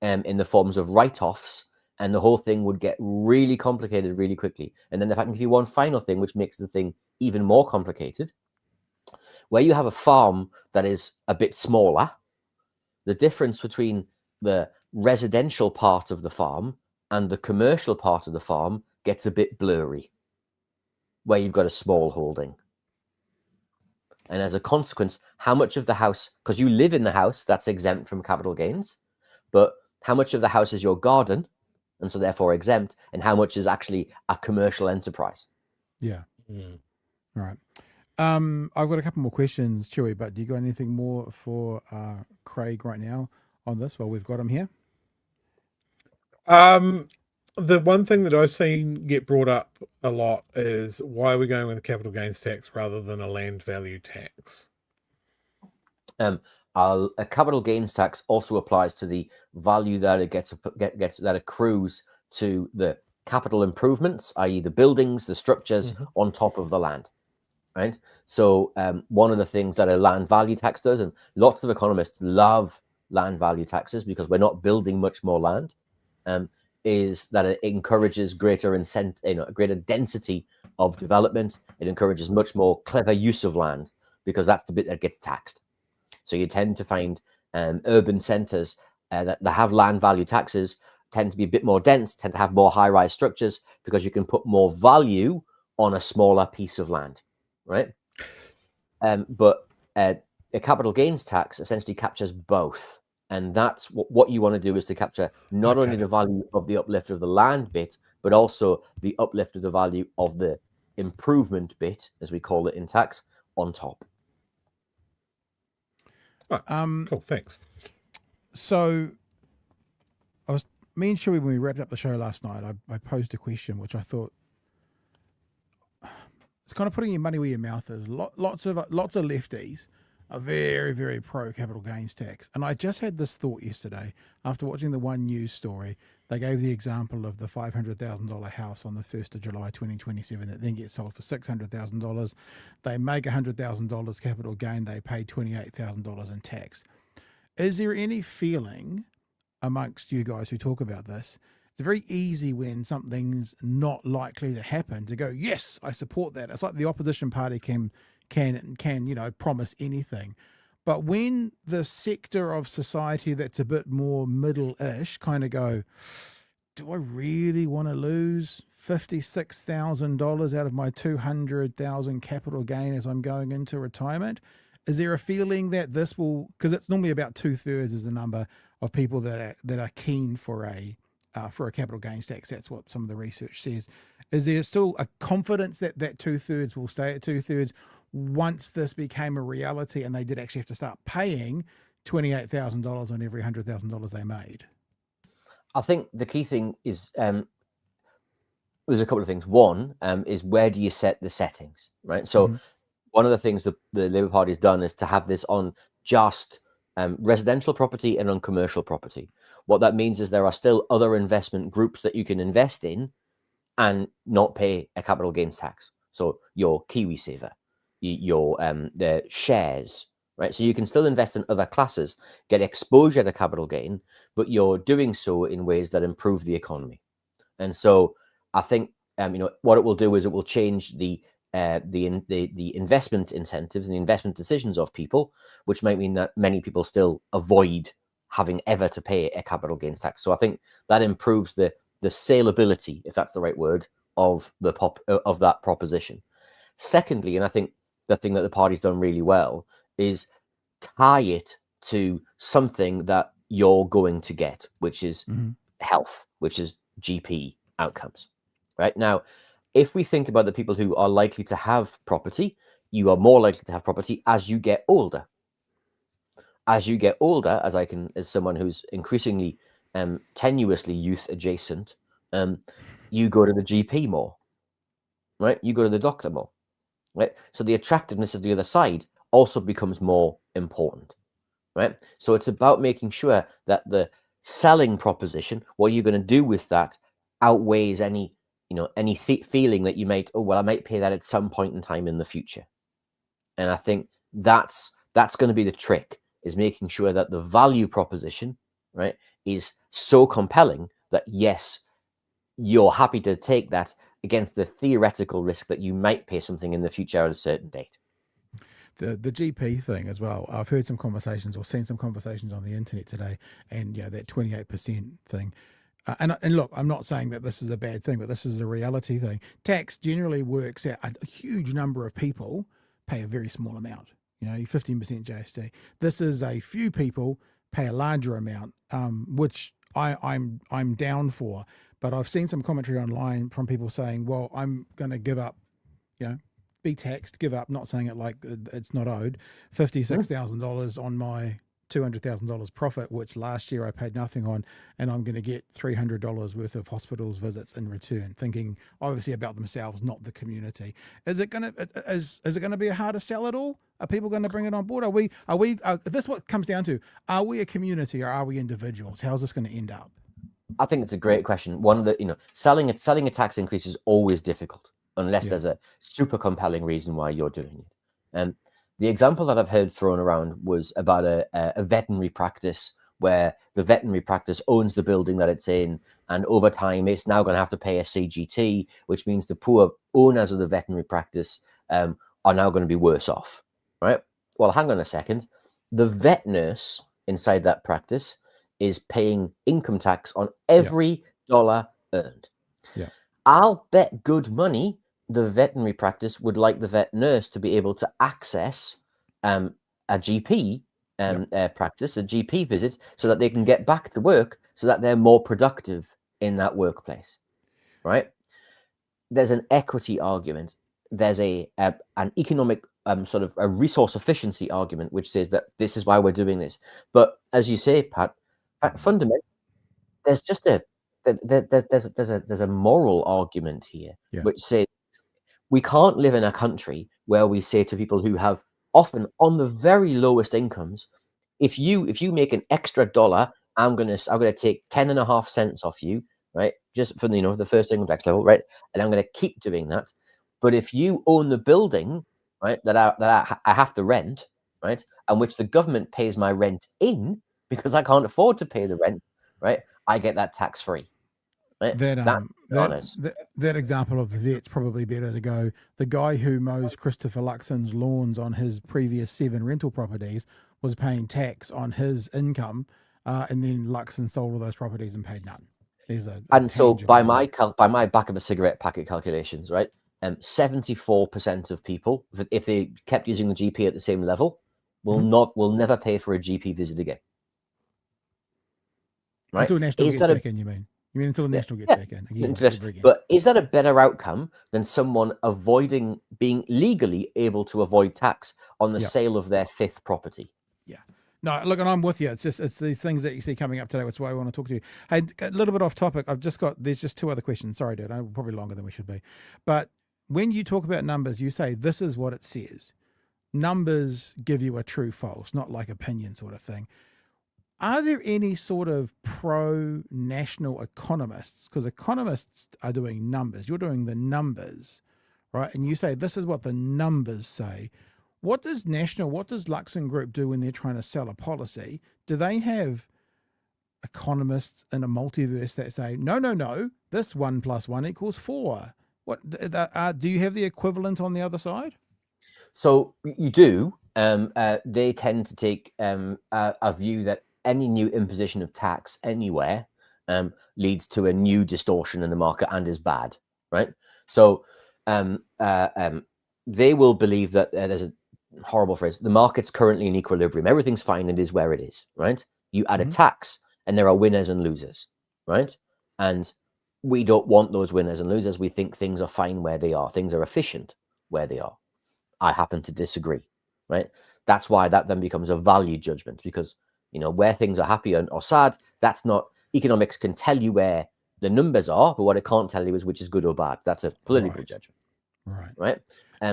in the forms of write-offs. And the whole thing would get really complicated really quickly. And then if I can give you one final thing, which makes the thing even more complicated, where you have a farm that is a bit smaller, the difference between the residential part of the farm and the commercial part of the farm gets a bit blurry, where you've got a small holding. And as a consequence, how much of the house, because you live in the house, that's exempt from capital gains, but how much of the house is your garden, and so therefore exempt, and how much is actually a commercial enterprise? Yeah. Right. I've got a couple more questions, Chewie, but do you got anything more for Craig right now on this while we've got him here? The one thing that I've seen get brought up a lot is why are we going with a capital gains tax rather than a land value tax? A capital gains tax also applies to the value that it gets that accrues to the capital improvements, i.e. the buildings, the structures on top of the land, right? So one of the things that a land value tax does, and lots of economists love land value taxes because we're not building much more land, is that it encourages greater density of development. It encourages much more clever use of land because that's the bit that gets taxed. So you tend to find urban centres that have land value taxes tend to be a bit more dense, tend to have more high-rise structures because you can put more value on a smaller piece of land, right? But a capital gains tax essentially captures both. And that's what you want to do is to capture not only the value of the uplift of the land bit, but also the uplift of the value of the improvement bit, as we call it in tax, on top. Cool, thanks. So me and Chewie, when we wrapped up the show last night, I posed a question which I thought it's kind of putting your money where your mouth is. Lots of lefties are very, very pro capital gains tax. And I just had this thought yesterday after watching the One News story. They gave the example of the $500,000 house on the 1st of July 2027 that then gets sold for $600,000. They make $100,000 capital gain. They pay $28,000 in tax. Is there any feeling amongst you guys who talk about this? It's very easy when something's not likely to happen to go, yes, I support that. It's like the opposition party can promise anything. But when the sector of society that's a bit more middle-ish kind of go, do I really want to lose $56,000 out of my $200,000 capital gain as I'm going into retirement? Is there a feeling that this will, because it's normally about 2/3 is the number of people that are keen for a capital gains tax. That's what some of the research says. Is there still a confidence that 2/3 will stay at 2/3 once this became a reality and they did actually have to start paying $28,000 on every $100,000 they made? I think the key thing is there's a couple of things. One is where do you set the settings, right? So one of the things that the Labour Party has done is to have this on just residential property and on commercial property. What that means is there are still other investment groups that you can invest in and not pay a capital gains tax. So your KiwiSaver, your the shares, right? So you can still invest in other classes, get exposure to capital gain, but you're doing so in ways that improve the economy. And so I think what it will do is it will change the investment incentives and the investment decisions of people, which might mean that many people still avoid having ever to pay a capital gains tax. So I think that improves the saleability, if that's the right word, of that proposition. Secondly, and I think the thing that the party's done really well is tie it to something that you're going to get, which is health, which is GP outcomes. Right now, if we think about the people who are likely to have property, you are more likely to have property as you get older. As you get older, as someone who's increasingly tenuously youth adjacent, you go to the GP more, right? You go to the doctor more, right? So the attractiveness of the other side also becomes more important, right? So it's about making sure that the selling proposition, what you're going to do with that, outweighs any feeling that you might, I might pay that at some point in time in the future. And I think that's going to be the trick, is making sure that the value proposition, right, is so compelling that yes, you're happy to take that against the theoretical risk that you might pay something in the future at a certain date. The GP thing as well. I've heard some conversations or seen some conversations on the internet today, and that 28% thing. And look, I'm not saying that this is a bad thing, but this is a reality thing. Tax generally works out a huge number of people pay a very small amount. 15% GST. This is a few people pay a larger amount, which I'm down for. But I've seen some commentary online from people saying, well, I'm going to give up, be taxed, give up, not saying it like it's not owed, $56,000 on my $200,000 profit, which last year I paid nothing on, and I'm going to get $300 worth of hospitals visits in return, thinking obviously about themselves, not the community. Is it going to be a harder sell at all? Are people going to bring it on board? Are we this is what it comes down to. Are we a community or are we individuals? How's this going to end up? I think it's a great question. One of the, selling a tax increase is always difficult unless there's a super compelling reason why you're doing it. And the example that I've heard thrown around was about a veterinary practice where the veterinary practice owns the building that it's in, and over time it's now going to have to pay a CGT, which means the poor owners of the veterinary practice are now going to be worse off, right? Well, hang on a second. The vet nurse inside that practice is paying income tax on every dollar earned. Yeah. I'll bet good money the veterinary practice would like the vet nurse to be able to access a GP practice, a GP visit, so that they can get back to work, so that they're more productive in that workplace, right? There's an equity argument. There's an economic sort of a resource efficiency argument, which says that this is why we're doing this. But as you say, Pat, fundamentally, there's just there's a moral argument here, which says we can't live in a country where we say to people who have often on the very lowest incomes, if you make an extra dollar, I'm gonna take 10.5 cents off you, right? Just for the first income tax level, right? And I'm gonna keep doing that. But if you own the building, right, that I have to rent, right, and which the government pays my rent in because I can't afford to pay the rent, right, I get that tax free. Right? That example of the vet's probably better to go. The guy who mows Christopher Luxon's lawns on his previous 7 rental properties was paying tax on his income, and then Luxon sold all those properties and paid none. So by my back of a cigarette packet calculations, right, 74% of people, if they kept using the GP at the same level, will never pay for a GP visit again. Right? Until National gets back in, you mean? You mean until the National gets back in again? But is that a better outcome than someone being legally able to avoid tax on the sale of their 5th property? Yeah. No, look, and I'm with you. It's these things that you see coming up today. That's why I want to talk to you. Hey, a little bit off topic. There's just 2 other questions. Sorry, dude. I'm probably longer than we should be. But when you talk about numbers, you say this is what it says. Numbers give you a true false, not like opinion sort of thing. Are there any sort of pro-national economists? Because economists are doing numbers. You're doing the numbers, right? And you say, this is what the numbers say. What does Luxon Group do when they're trying to sell a policy? Do they have economists in a multiverse that say, no, this 1 + 1 = 4? Do you have the equivalent on the other side? So you do. They tend to take a view that any new imposition of tax anywhere leads to a new distortion in the market and is bad, right? So they will believe that there's a horrible phrase, the market's currently in equilibrium. Everything's fine. It is where it is, right? You add a tax and there are winners and losers, right? And we don't want those winners and losers. We think things are fine where they are. Things are efficient where they are. I happen to disagree, right? That's why that then becomes a value judgment, because where things are happy or sad, that's not, economics can tell you where the numbers are, but what it can't tell you is which is good or bad. That's a political judgment. Right.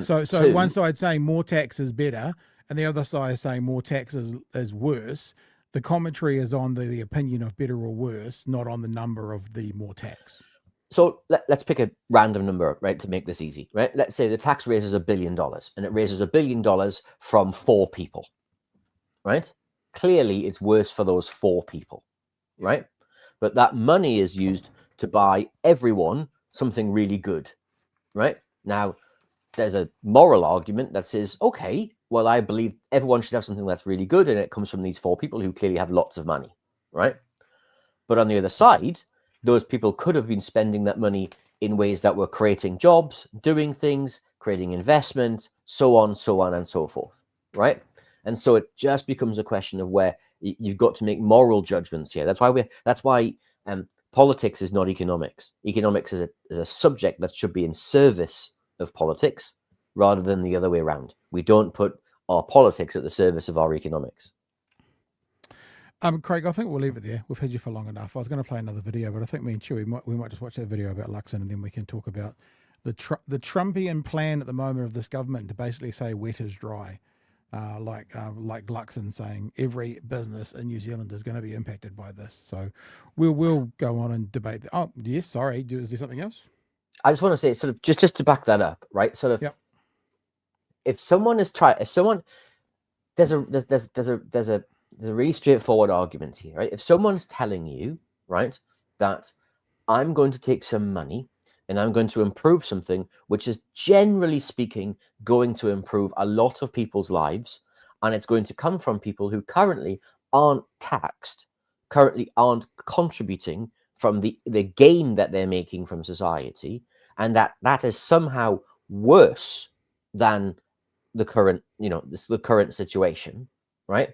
So one side saying more tax is better, and the other side is saying more tax is worse. The commentary is on the opinion of better or worse, not on the number of the more tax. So let's pick a random number, right, to make this easy, right? Let's say the tax raises $1 billion, and it raises $1 billion from 4 people, right? Clearly, it's worse for those 4 people, right? But that money is used to buy everyone something really good, right? Now, there's a moral argument that says, okay, well, I believe everyone should have something that's really good, and it comes from these 4 people who clearly have lots of money, right? But on the other side, those people could have been spending that money in ways that were creating jobs, doing things, creating investment, so on and so forth, right? And so it just becomes a question of where you've got to make moral judgments here. That's why politics is not economics. Economics is a subject that should be in service of politics rather than the other way around. We don't put our politics at the service of our economics. Craig, I think we'll leave it there. We've had you for long enough. I was going to play another video, but I think me and Chewie we might just watch that video about Luxon, and then we can talk about the Trumpian plan at the moment of this government to basically say wet is dry. Like Luxon saying every business in New Zealand is going to be impacted by this. So we'll go on and debate that. Oh, yes, sorry. Is there something else? I just want to say, sort of, just to back that up, right? Sort of, if someone is there's a really straightforward argument here, right? If someone's telling you, right, that I'm going to take some money and I'm going to improve something which is, generally speaking, going to improve a lot of people's lives, and it's going to come from people who currently aren't taxed, currently aren't contributing from the gain that they're making from society, and that is somehow worse than the current, the current situation, right?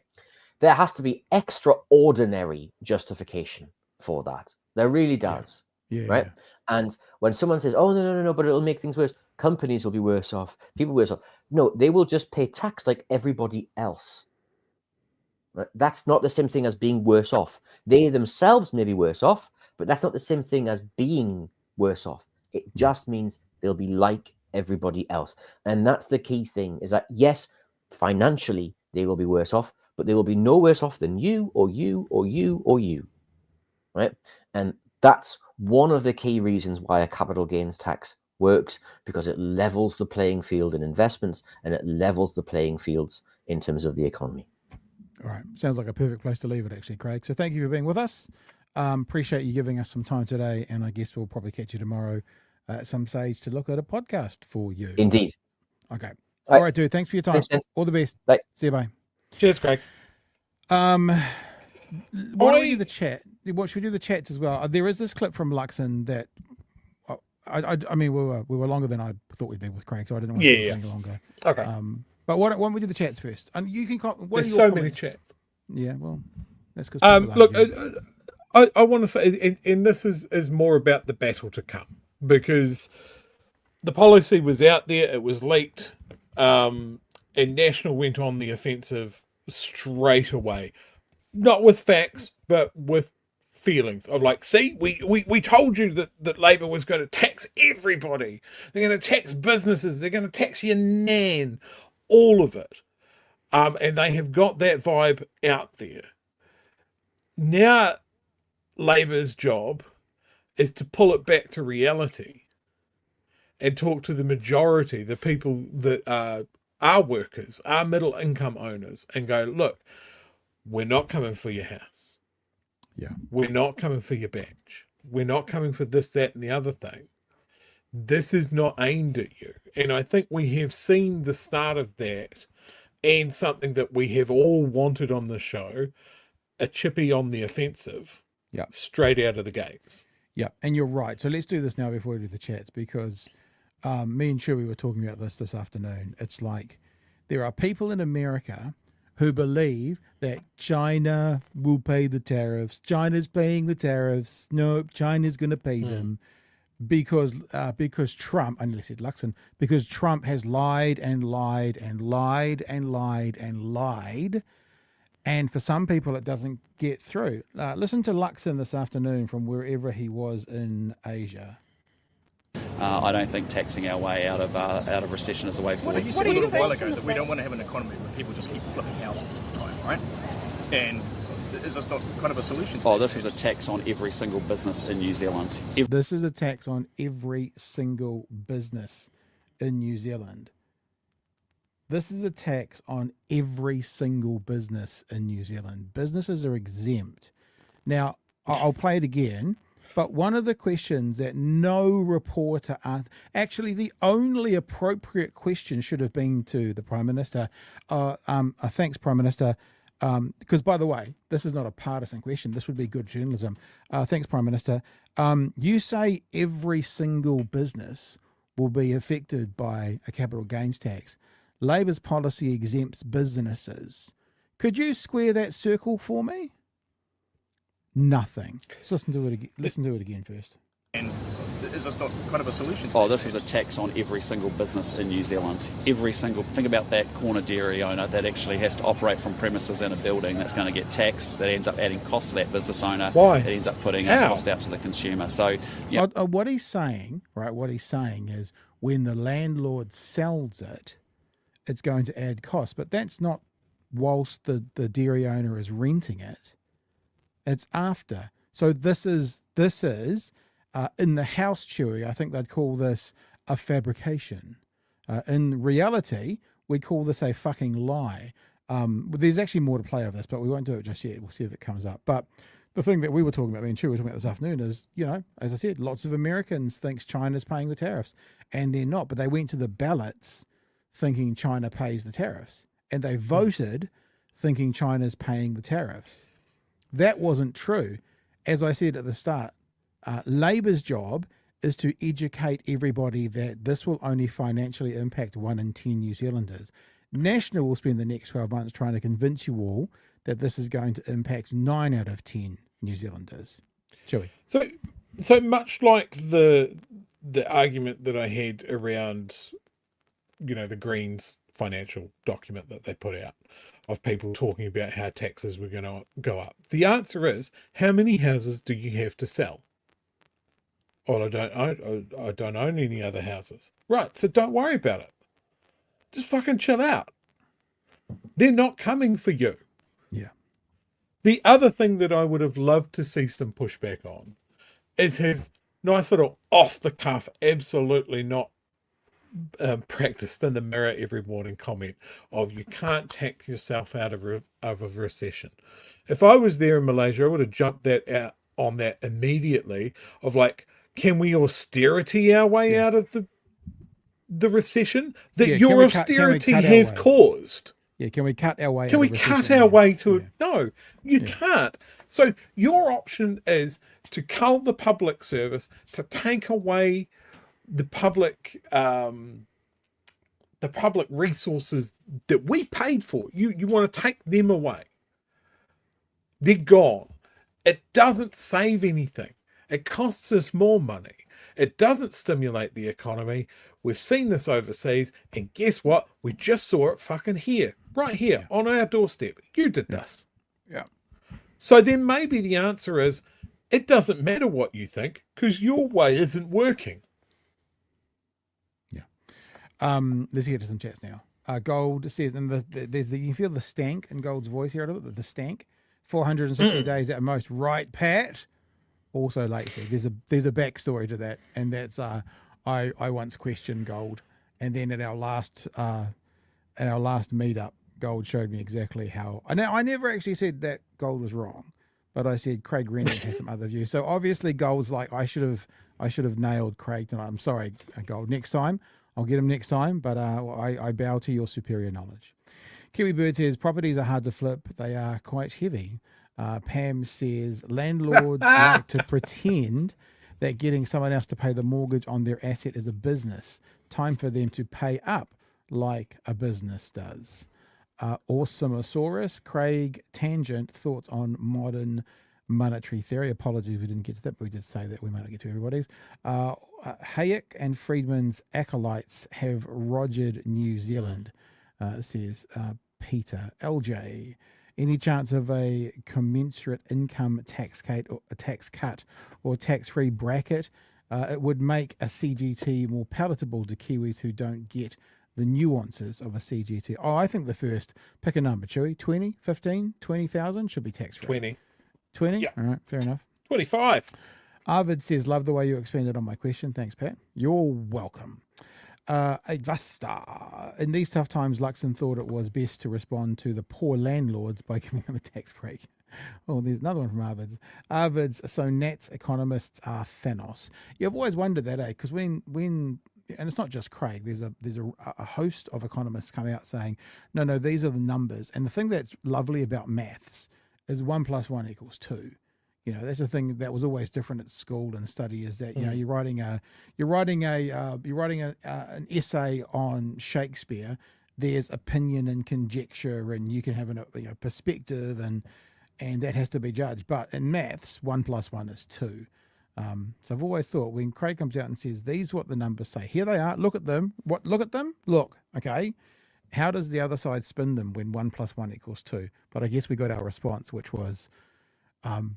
There has to be extraordinary justification for that. There really does, right? Yeah. And when someone says, oh, no, but it'll make things worse, companies will be worse off, people worse off. No, they will just pay tax like everybody else. Right? That's not the same thing as being worse off. They themselves may be worse off, but that's not the same thing as being worse off. It just means they'll be like everybody else. And that's the key thing, is that yes, financially they will be worse off, but they will be no worse off than you or you or you or you, right? And that's one of the key reasons why a capital gains tax works, because it levels the playing field in investments and it levels the playing fields in terms of the economy. All right. Sounds like a perfect place to leave it, actually, Craig. So thank you for being with us. Appreciate you giving us some time today. And I guess we'll probably catch you tomorrow at some stage to look at a podcast for you. Indeed. Okay. All right, dude. Thanks for your time. Thanks. All the best. Bye. See you. Bye. Cheers, Craig. Why don't we do the chat? What should we do the chats as well? There is this clip from Luxon that I mean, we were longer than I thought we'd be with Craig, so I didn't want to go any longer. Okay. But why don't we do the chats first? And you can. There's so many chats. Yeah, well, that's because. Look, I want to say, and this is more about the battle to come, because the policy was out there, it was leaked, and National went on the offensive straight away, not with facts, but with feelings of like, see, we told you that Labor was going to tax everybody. They're going to tax businesses. They're going to tax your nan, all of it. And they have got that vibe out there. Now, Labor's job is to pull it back to reality and talk to the majority, the people that are workers, are middle income owners, and go, look, we're not coming for your house. Yeah. We're not coming for your badge. We're not coming for this, that, and the other thing. This is not aimed at you. And I think we have seen the start of that, and something that we have all wanted on the show, a chippy on the offensive, straight out of the gates. Yeah, and you're right. So let's do this now before we do the chats, because me and Chewie were talking about this afternoon. It's like there are people in America who believe that China will pay the tariffs. China's paying the tariffs. No, China's going to pay them because Trump, and they said Luxon, because Trump has lied and lied and lied and lied and lied. And for some people, it doesn't get through. Listen to Luxon this afternoon from wherever he was in Asia. I don't think taxing our way out of recession is the way forward. You said a little while ago that we don't want to have an economy where people just keep flipping houses all the time, right? And is this not kind of a solution? This is a tax on every single business in New Zealand. This is a tax on every single business in New Zealand. This is a tax on every single business in New Zealand. Businesses are exempt. Now, I'll play it again. But one of the questions that no reporter asked, actually the only appropriate question should have been to the Prime Minister. Thanks, Prime Minister. Because, by the way, this is not a partisan question. This would be good journalism. Thanks, Prime Minister. You say every single business will be affected by a capital gains tax. Labor's policy exempts businesses. Could you square that circle for me? Nothing. Let's listen to it again. Listen to it again first. And is this not kind of a solution? This is a tax on every single business in New Zealand. Every single. Think about that corner dairy owner that actually has to operate from premises in a building that's going to get taxed. That ends up adding cost to that business owner. Why? It ends up putting a cost out to the consumer. So, yeah. What he's saying, right? What he's saying is when the landlord sells it, it's going to add cost. But that's not whilst the dairy owner is renting it. It's after. So this is in the house, Chewie, I think they'd call this a fabrication. In reality, we call this a fucking lie. There's actually more to play over this, but we won't do it just yet. We'll see if it comes up. But the thing that we were talking about, me and Chewie were talking about this afternoon is, as I said, lots of Americans think China's paying the tariffs, and they're not. But they went to the ballots thinking China pays the tariffs, and they voted thinking China's paying the tariffs. That wasn't true. As I said at the start, Labor's job is to educate everybody that this will only financially impact 1 in 10 New Zealanders. National will spend the next 12 months trying to convince you all that this is going to impact 9 out of 10 New Zealanders. Chewie. So much like the argument that I had around, the Greens financial document that they put out, of people talking about how taxes were going to go up. The answer is, how many houses do you have to sell? Well, I don't own any other houses. Right, so don't worry about it. Just fucking chill out. They're not coming for you. Yeah. The other thing that I would have loved to see some pushback on is his nice little off-the-cuff, absolutely not practiced in the mirror every morning comment of you can't tax yourself out of a recession. If I was there in Malaysia, I would have jumped out on that immediately of like, can we austerity our way out of the recession that your austerity has caused? Yeah, can we cut our way? Can we cut our way to it? No, you can't. So your option is to cull the public service, to take away the public resources that we paid for. You want to take them away. They're gone. It doesn't save anything. It costs us more money. It doesn't stimulate the economy. We've seen this overseas, and guess what? We just saw it fucking here, right here on our doorstep. You did this. Yeah. So then maybe the answer is, it doesn't matter what you think because your way isn't working. Let's get to some chats now. Gold says, and there's you can feel the stank in Gold's voice here a little bit, the stank. 460 days at most, right, Pat? Also late fee. There's a backstory to that, and that's I once questioned Gold, and then at our last meetup, Gold showed me exactly how. I never actually said that Gold was wrong, but I said Craig Renney has some other views. So obviously Gold's like, I should have nailed Craig tonight. I'm sorry, Gold. Next time. I'll get him next time, but I bow to your superior knowledge. Kiwi Bird says, properties are hard to flip. They are quite heavy. Pam says, landlords like to pretend that getting someone else to pay the mortgage on their asset is a business. Time for them to pay up like a business does. Awesomeosaurus, Craig, tangent, thoughts on modern monetary theory. Apologies we didn't get to that, but we did say that we might not get to everybody's. Hayek and Friedman's acolytes have rogered New Zealand, says Peter. LJ, any chance of a commensurate income tax cut or tax-free bracket? It would make a CGT more palatable to Kiwis who don't get the nuances of a CGT. Oh, I think the first, pick a number, Chewie, 20, 15, 20,000 should be tax-free. 20. 20? Yeah. All right, fair enough. 25. Arvid says, love the way you expanded on my question. Thanks, Pat. You're welcome. Vasta. In these tough times, Luxon thought it was best to respond to the poor landlords by giving them a tax break. Oh, there's another one from Arvid's. Arvid's, so Nat's economists are Thanos. Yeah, I've always wondered that, because when and it's not just Craig, there's a host of economists come out saying, no, these are the numbers. And the thing that's lovely about maths is 1 + 1 = 2. You know, that's the thing that was always different at school and study, is that, you know, you're writing an essay on Shakespeare. There's opinion and conjecture, and you can have a perspective, and that has to be judged. But in maths, 1 + 1 = 2. So I've always thought, when Craig comes out and says, these are what the numbers say, here they are, look at them. Look at them? Look, okay. How does the other side spin them when 1 + 1 = 2? But I guess we got our response, which was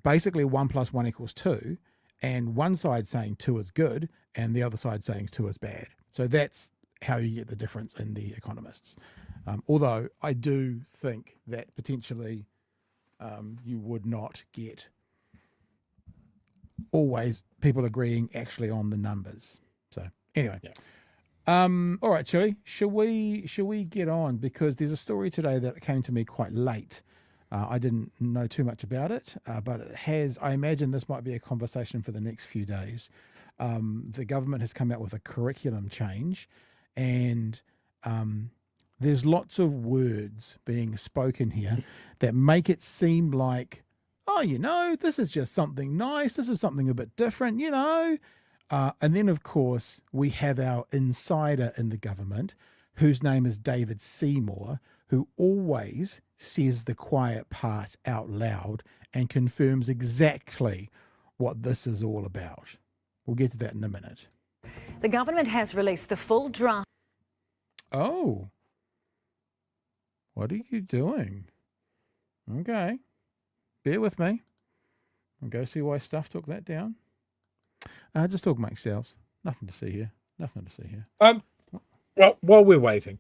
basically 1 + 1 = 2, and one side saying 2 is good and the other side saying 2 is bad. So that's how you get the difference in the economists. Although I do think that potentially you would not get always people agreeing actually on the numbers. So anyway. Yeah. All right, Chewie, shall we get on? Because there's a story today that came to me quite late. I didn't know too much about it, but it has. I imagine this might be a conversation for the next few days. The government has come out with a curriculum change, and there's lots of words being spoken here that make it seem like, oh, this is just something nice. This is something a bit different, And then, of course, we have our insider in the government, whose name is David Seymour, who always says the quiet part out loud and confirms exactly what this is all about. We'll get to that in a minute. The government has released the full draft. Oh. What are you doing? Okay. Bear with me. I'll go see why Stuff took that down. Just talk amongst yourselves. Nothing to see here. Nothing to see here. Well, while we're waiting,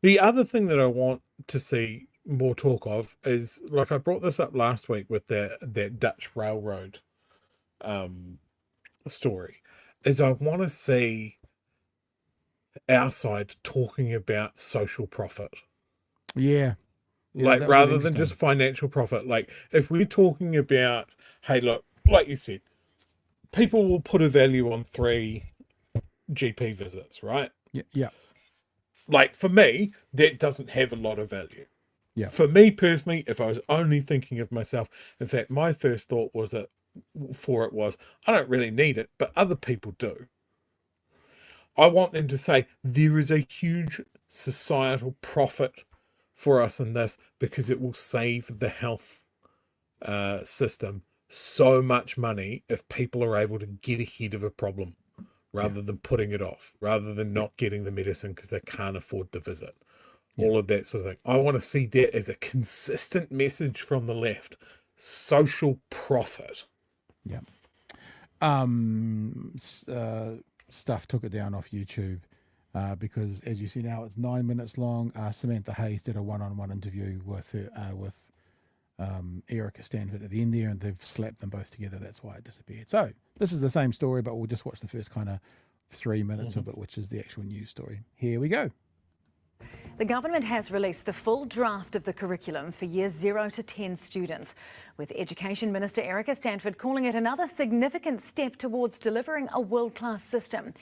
the other thing that I want to see more talk of is, like I brought this up last week with that Dutch railroad story, is I want to see our side talking about social profit. Yeah. Like, rather than just financial profit. Like, if we're talking about, hey, look, like you said, people will put a value on 3 GP visits, right? Yeah. Like, for me, that doesn't have a lot of value. Yeah. For me personally, if I was only thinking of myself, in fact, my first thought was I don't really need it, but other people do. I want them to say there is a huge societal profit for us in this, because it will save the health system so much money if people are able to get ahead of a problem rather than putting it off, rather than not getting the medicine because they can't afford the visit. All of that sort of thing. I want to see that as a consistent message from the left. Social profit. Yeah. Stuff took it down off YouTube because, as you see now, it's 9 minutes long. Samantha Hayes did a one-on-one interview with Erica Stanford at the end there, and they've slapped them both together. That's why it disappeared. So this is the same story, but we'll just watch the first kind of 3 minutes of it, which is the actual news story. Here we go. The government has released the full draft of the curriculum for years 0 to 10 students, with Education Minister Erica Stanford calling it another significant step towards delivering a world-class system.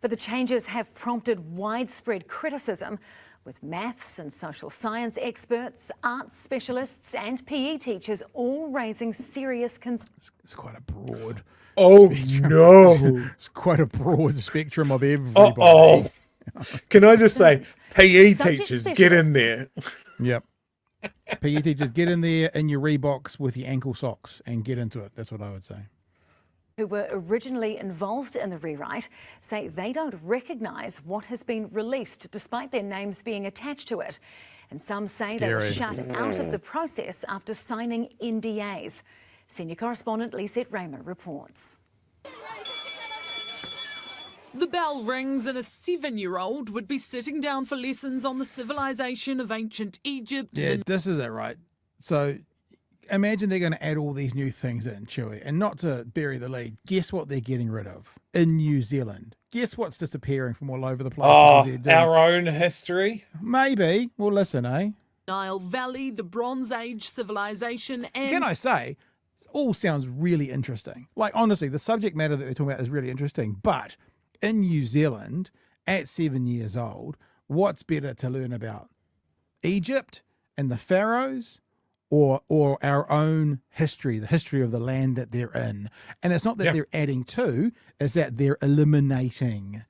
But the changes have prompted widespread criticism, with maths and social science experts, arts specialists and PE teachers all raising serious concerns. It's quite a broad spectrum. No. It's quite a broad spectrum of everybody. Can I just say, PE teachers, get in there. Yep. PE teachers, get in there in your Reeboks with your ankle socks and get into it. That's what I would say. Who were originally involved in the rewrite say they don't recognise what has been released despite their names being attached to it. And some say they were shut out of the process after signing NDAs. Senior correspondent Lisette Raymond reports. The bell rings and a 7-year-old would be sitting down for lessons on the civilization of ancient Egypt. Yeah, this is it, right? So imagine they're going to add all these new things in, Chewie, and not to bury the lead, guess what they're getting rid of in New Zealand? Guess what's disappearing from all over the place? Our own history? Maybe. Well, listen, eh? Nile Valley, the Bronze Age civilization, and... Can I say, it all sounds really interesting. Like, honestly, the subject matter that they're talking about is really interesting, but in New Zealand, at 7 years old, what's better to learn about? Egypt and the pharaohs, or our own history, the history of the land that they're in? And it's not that they're adding to, it's that they're eliminating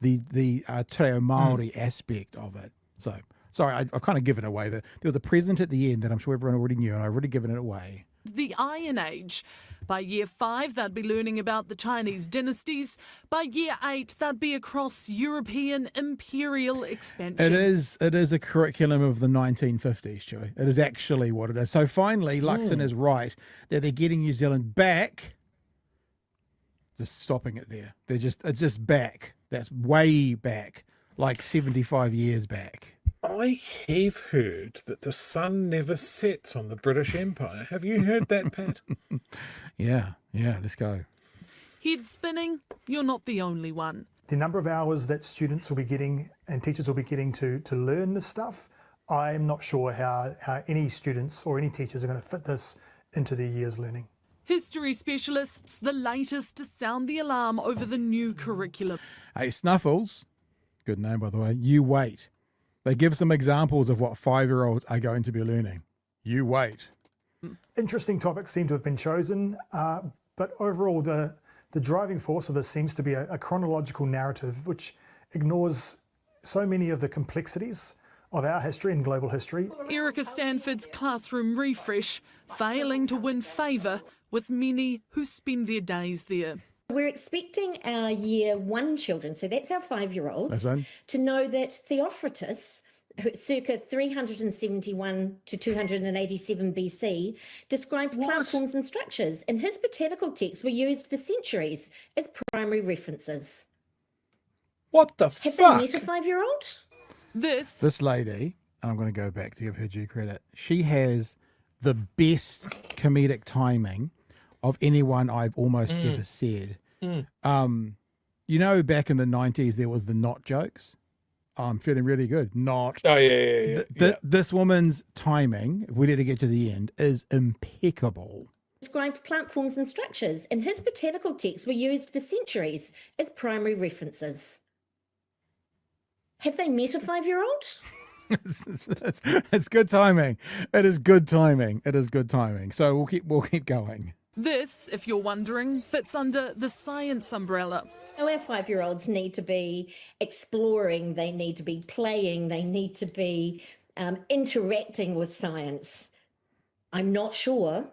the Te Reo Māori aspect of it. So, sorry, I've kind of given it away. There was a present at the end that I'm sure everyone already knew, and I've already given it away. The Iron Age. By year 5, they'd be learning about the Chinese dynasties. By year 8, they'd be across European imperial expansion. It is a curriculum of the 1950s, Chewie. It is actually what it is. So finally, Luxon is right that they're getting New Zealand back. Just stopping it there. It's just back. That's way back, like 75 years back. I have heard that the sun never sets on the British Empire. Have you heard that, Pat? Yeah, let's go. Head spinning, you're not the only one. The number of hours that students will be getting and teachers will be getting to learn this stuff, I'm not sure how any students or any teachers are going to fit this into their year's learning. History specialists, the latest to sound the alarm over the new curriculum. Hey, Snuffles, good name by the way, you wait. They give some examples of what 5-year-olds are going to be learning. You wait. Interesting topics seem to have been chosen, but overall the driving force of this seems to be a chronological narrative which ignores so many of the complexities of our history and global history. Erica Stanford's classroom refresh failing to win favour with many who spend their days there. We're expecting our year 1 children, so that's our 5-year-olds, That's to know that Theophratus circa 371 to 287 BC, described platforms and structures. In his botanical texts were used for centuries as primary references. What the Have fuck? they met a 5-year-old? This lady, and I'm going to go back to give her due credit, she has the best comedic timing of anyone I've almost ever said. You know, back in the 90s, there was the not jokes. I'm feeling really good. Not. Oh, yeah. This woman's timing, if we need to get to the end, is impeccable. Described platforms and structures. In his botanical texts were used for centuries as primary references. Have they met a 5-year-old? It's good timing. It is good timing. It is good timing. So we'll keep going. This, if you're wondering, fits under the science umbrella. Our 5-year-olds need to be exploring, they need to be playing, they need to be interacting with science. I'm not sure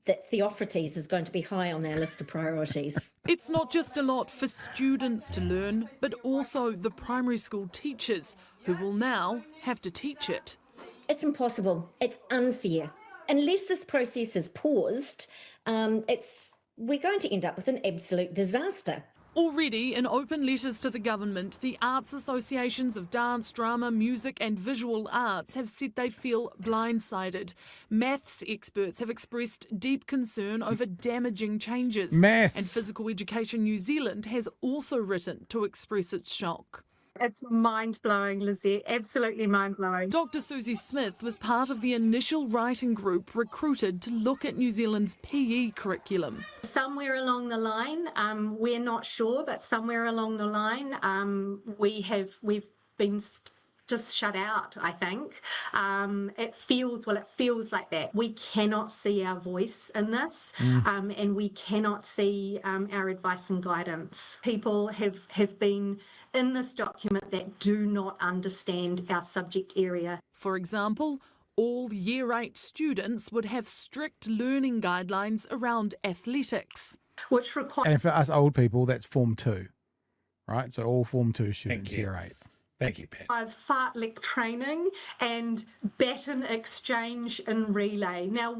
that Theophrastes is going to be high on our list of priorities. It's not just a lot for students to learn, but also the primary school teachers who will now have to teach it. It's impossible. It's unfair. Unless this process is paused, we're going to end up with an absolute disaster. Already, in open letters to the government, the arts associations of dance, drama, music and visual arts have said they feel blindsided. Maths experts have expressed deep concern over damaging changes. Maths. And Physical Education New Zealand has also written to express its shock. It's mind-blowing, Lizette, absolutely mind-blowing. Dr. Susie Smith was part of the initial writing group recruited to look at New Zealand's PE curriculum. Somewhere along the line, we're not sure, but somewhere along the line, we've been just shut out, I think. It feels like that. We cannot see our voice in this, and we cannot see our advice and guidance. People have been in this document that do not understand our subject area. For example, all Year 8 students would have strict learning guidelines around athletics. Which requires... And for us old people, that's Form 2, right? So all Form 2 students, Year 8. Thank you, Pat. Requires fartlek training and baton exchange and relay. Now,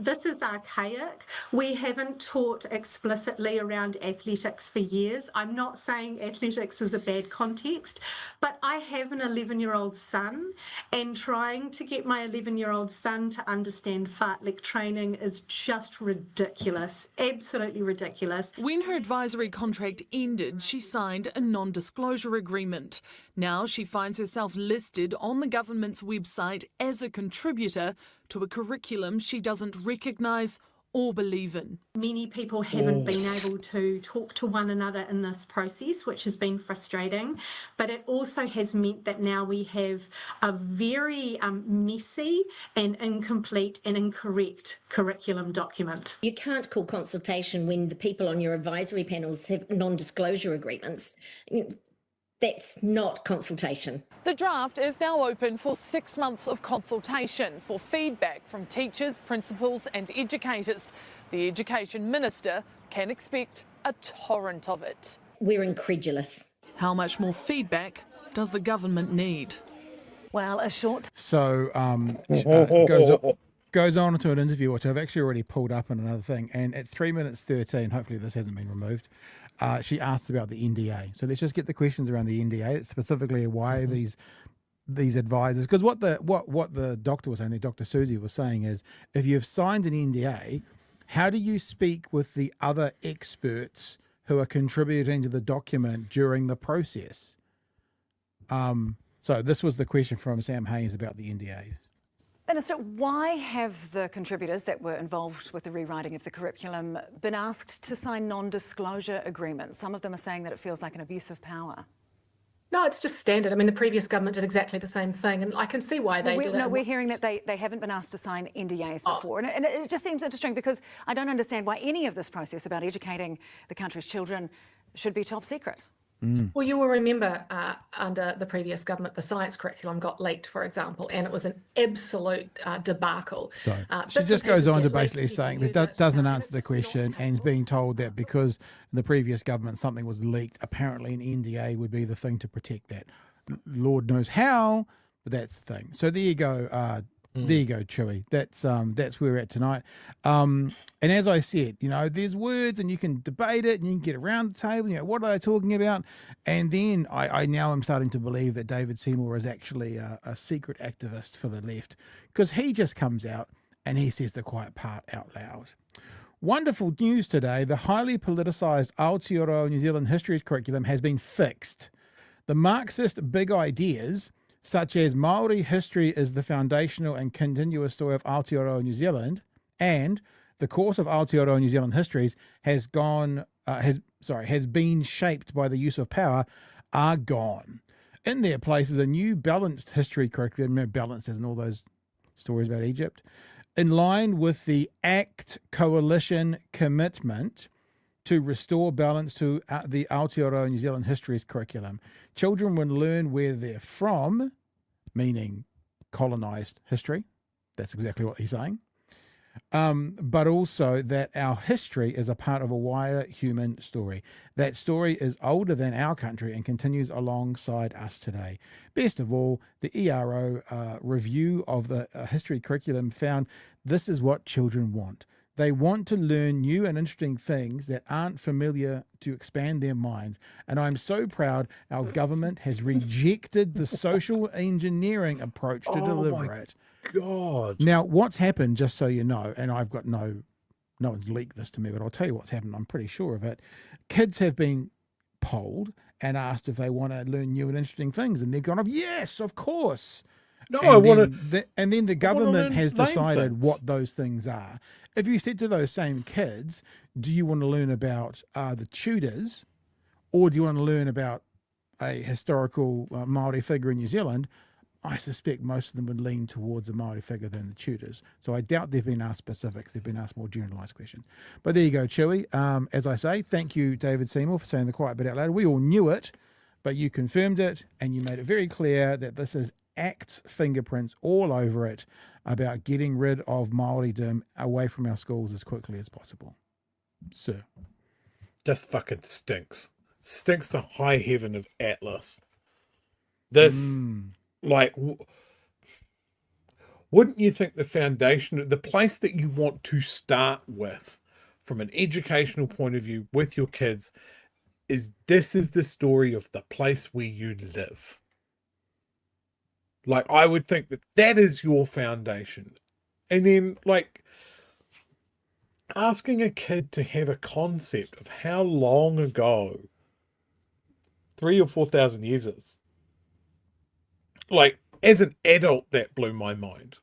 this is archaic. We haven't taught explicitly around athletics for years. I'm not saying athletics is a bad context, but I have an 11-year-old son, and trying to get my 11-year-old son to understand fartlek training is just ridiculous, absolutely ridiculous. When her advisory contract ended, she signed a non-disclosure agreement. Now she finds herself listed on the government's website as a contributor to a curriculum she doesn't recognise or believe in. Many people haven't been able to talk to one another in this process, which has been frustrating, but it also has meant that now we have a very messy and incomplete and incorrect curriculum document. You can't call consultation when the people on your advisory panels have non-disclosure agreements. That's not consultation. The draft is now open for 6 months of consultation for feedback from teachers, principals and educators. The Education Minister can expect a torrent of it. We're incredulous. How much more feedback does the government need? Well, a short... So goes on to an interview, which I've actually already pulled up in another thing, and at 3 minutes 13, hopefully this hasn't been removed, she asked about the NDA. So let's just get the questions around the NDA, specifically why these advisors, because what the doctor was saying, Dr. Susie was saying is, if you've signed an NDA, how do you speak with the other experts who are contributing to the document during the process? So this was the question from Sam Hayes about the NDA. Minister, why have the contributors that were involved with the rewriting of the curriculum been asked to sign non-disclosure agreements? Some of them are saying that it feels like an abuse of power. No, it's just standard. I mean, the previous government did exactly the same thing, and I can see why they did it. No, we're hearing that they haven't been asked to sign NDAs before, and it just seems interesting because I don't understand why any of this process about educating the country's children should be top secret. Well, you will remember under the previous government, the science curriculum got leaked, for example, and it was an absolute debacle. So she just goes on to basically saying that doesn't answer the question, and is being told that because in the previous government something was leaked, apparently an NDA would be the thing to protect that. Lord knows how, But that's the thing. So there you go. There you go, Chewie. That's where we're at tonight. And as I said, there's words and you can debate it and you can get around the table. What are they talking about? And then I now am starting to believe that David Seymour is actually a secret activist for the left, because he just comes out and he says the quiet part out loud. Wonderful news today. The highly politicised Aotearoa New Zealand Histories curriculum has been fixed. The Marxist big ideas, such as Māori history is the foundational and continuous story of Aotearoa New Zealand, and the course of Aotearoa New Zealand histories has been shaped by the use of power, are gone. In their place is a new balanced history curriculum, balanced as in all those stories about Egypt, in line with the ACT Coalition commitment to restore balance to the Aotearoa New Zealand histories curriculum. Children will learn where they're from, meaning colonised history. That's exactly what he's saying. But also that our history is a part of a wider human story. That story is older than our country and continues alongside us today. Best of all, the ERO review of the history curriculum found this is what children want. They want to learn new and interesting things that aren't familiar to expand their minds. And I'm so proud our government has rejected the social engineering approach to deliver it. God. Now, what's happened, just so you know, and I've got no one's leaked this to me, but I'll tell you what's happened. I'm pretty sure of it. Kids have been polled and asked if they want to learn new and interesting things. And they've gone, yes, of course. No, And then the government has decided what those things are. If you said to those same kids, do you want to learn about the Tudors, or do you want to learn about a historical Māori figure in New Zealand? I suspect most of them would lean towards a Māori figure than the Tudors. So I doubt they've been asked specifics. They've been asked more generalised questions. But there you go, Chewie. As I say, thank you, David Seymour, for saying the quiet bit out loud. We all knew it, but you confirmed it and you made it very clear that this is ACT's fingerprints all over it about getting rid of Māoridom away from our schools as quickly as possible. Sir. Just fucking stinks. Stinks to high heaven of Atlas. This, wouldn't you think the foundation, the place that you want to start with from an educational point of view with your kids this is the story of the place where you live. I would think that is your foundation. And then, asking a kid to have a concept of how long ago 3,000 or 4,000 years is. As an adult, that blew my mind.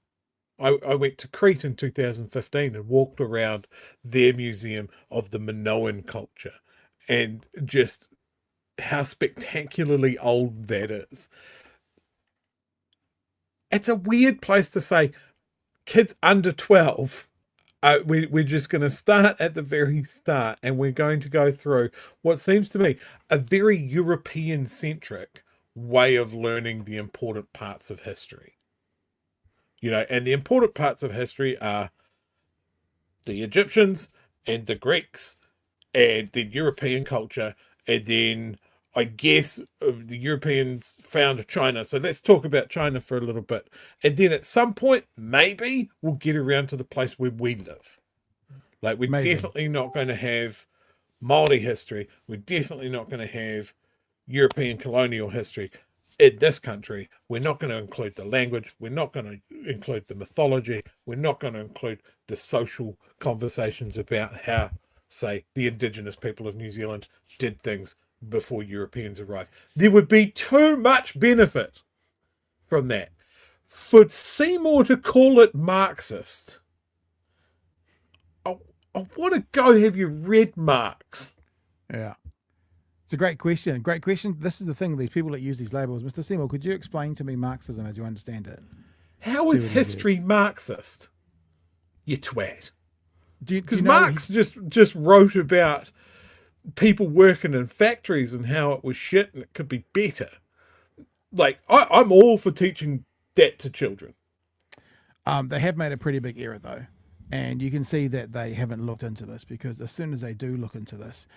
I went to Crete in 2015 and walked around their museum of the Minoan culture and just how spectacularly old that is. It's a weird place to say, kids under 12, we're just going to start at the very start and we're going to go through what seems to me a very European-centric way of learning the important parts of history. And the important parts of history are the Egyptians and the Greeks and the European culture, and then I guess the Europeans found China. So let's talk about China for a little bit. And then at some point, maybe we'll get around to the place where we live. We're definitely not going to have Māori history. We're definitely not going to have European colonial history in this country. We're not going to include the language. We're not going to include the mythology. We're not going to include the social conversations about how, say, the indigenous people of New Zealand did things before Europeans arrived. There would be too much benefit from that. For Seymour to call it Marxist, I want to go, have you read Marx? Yeah. It's a great question. Great question. This is the thing, these people that use these labels. Mr. Seymour, could you explain to me Marxism as you understand it? How is history Marxist? You twat. Because know Marx just wrote about people working in factories and how it was shit and it could be better. I'm all for teaching that to children. They have made a pretty big error, though. And you can see that they haven't looked into this, because as soon as they do look into this,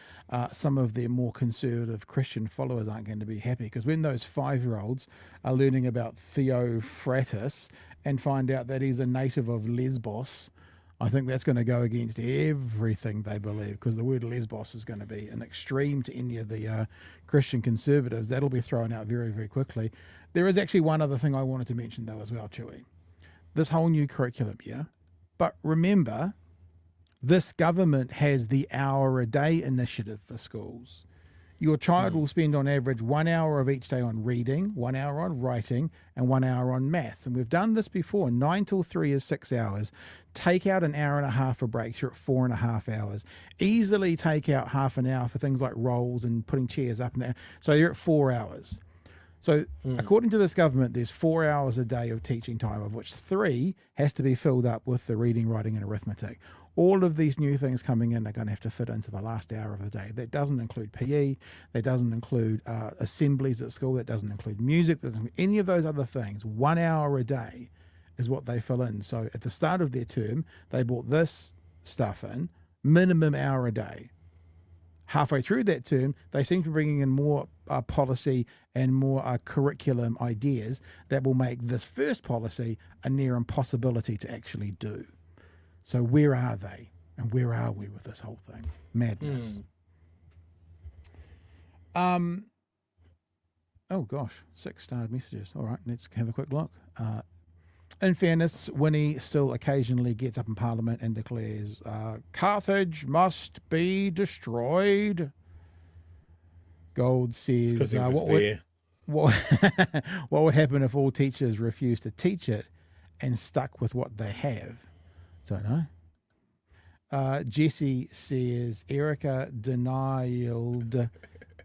some of their more conservative Christian followers aren't going to be happy, because when those 5-year-olds are learning about Theophrastus and find out that he's a native of Lesbos, I think that's going to go against everything they believe, because the word Lesbos is going to be an extreme to any of the Christian conservatives. That'll be thrown out very, very quickly. There is actually one other thing I wanted to mention, though, as well, Chewie. This whole new curriculum, yeah? But remember, this government has the hour-a-day initiative for schools. Your child will spend on average 1 hour of each day on reading, 1 hour on writing, and 1 hour on maths. And we've done this before. 9 till 3 is 6 hours. Take out an hour and a half for breaks, you're at 4.5 hours. Easily take out half an hour for things like rolls and putting chairs up and there. So you're at 4 hours. So according to this government, there's 4 hours a day of teaching time, of which 3 has to be filled up with the reading, writing, and arithmetic. All of these new things coming in are going to have to fit into the last hour of the day. That doesn't include PE. That doesn't include assemblies at school. That doesn't include music. That doesn't include any of those other things. 1 hour a day is what they fill in. So at the start of their term, they brought this stuff in, minimum hour a day. Halfway through that term, they seem to be bringing in more policy and more curriculum ideas that will make this first policy a near impossibility to actually do. So where are they? And where are we with this whole thing? Madness. Oh gosh, 6-starred messages. All right, let's have a quick look. In fairness, Winnie still occasionally gets up in Parliament and declares, Carthage must be destroyed. Gold says, what would happen if all teachers refused to teach it and stuck with what they have? Don't know. Jesse says, Erica denied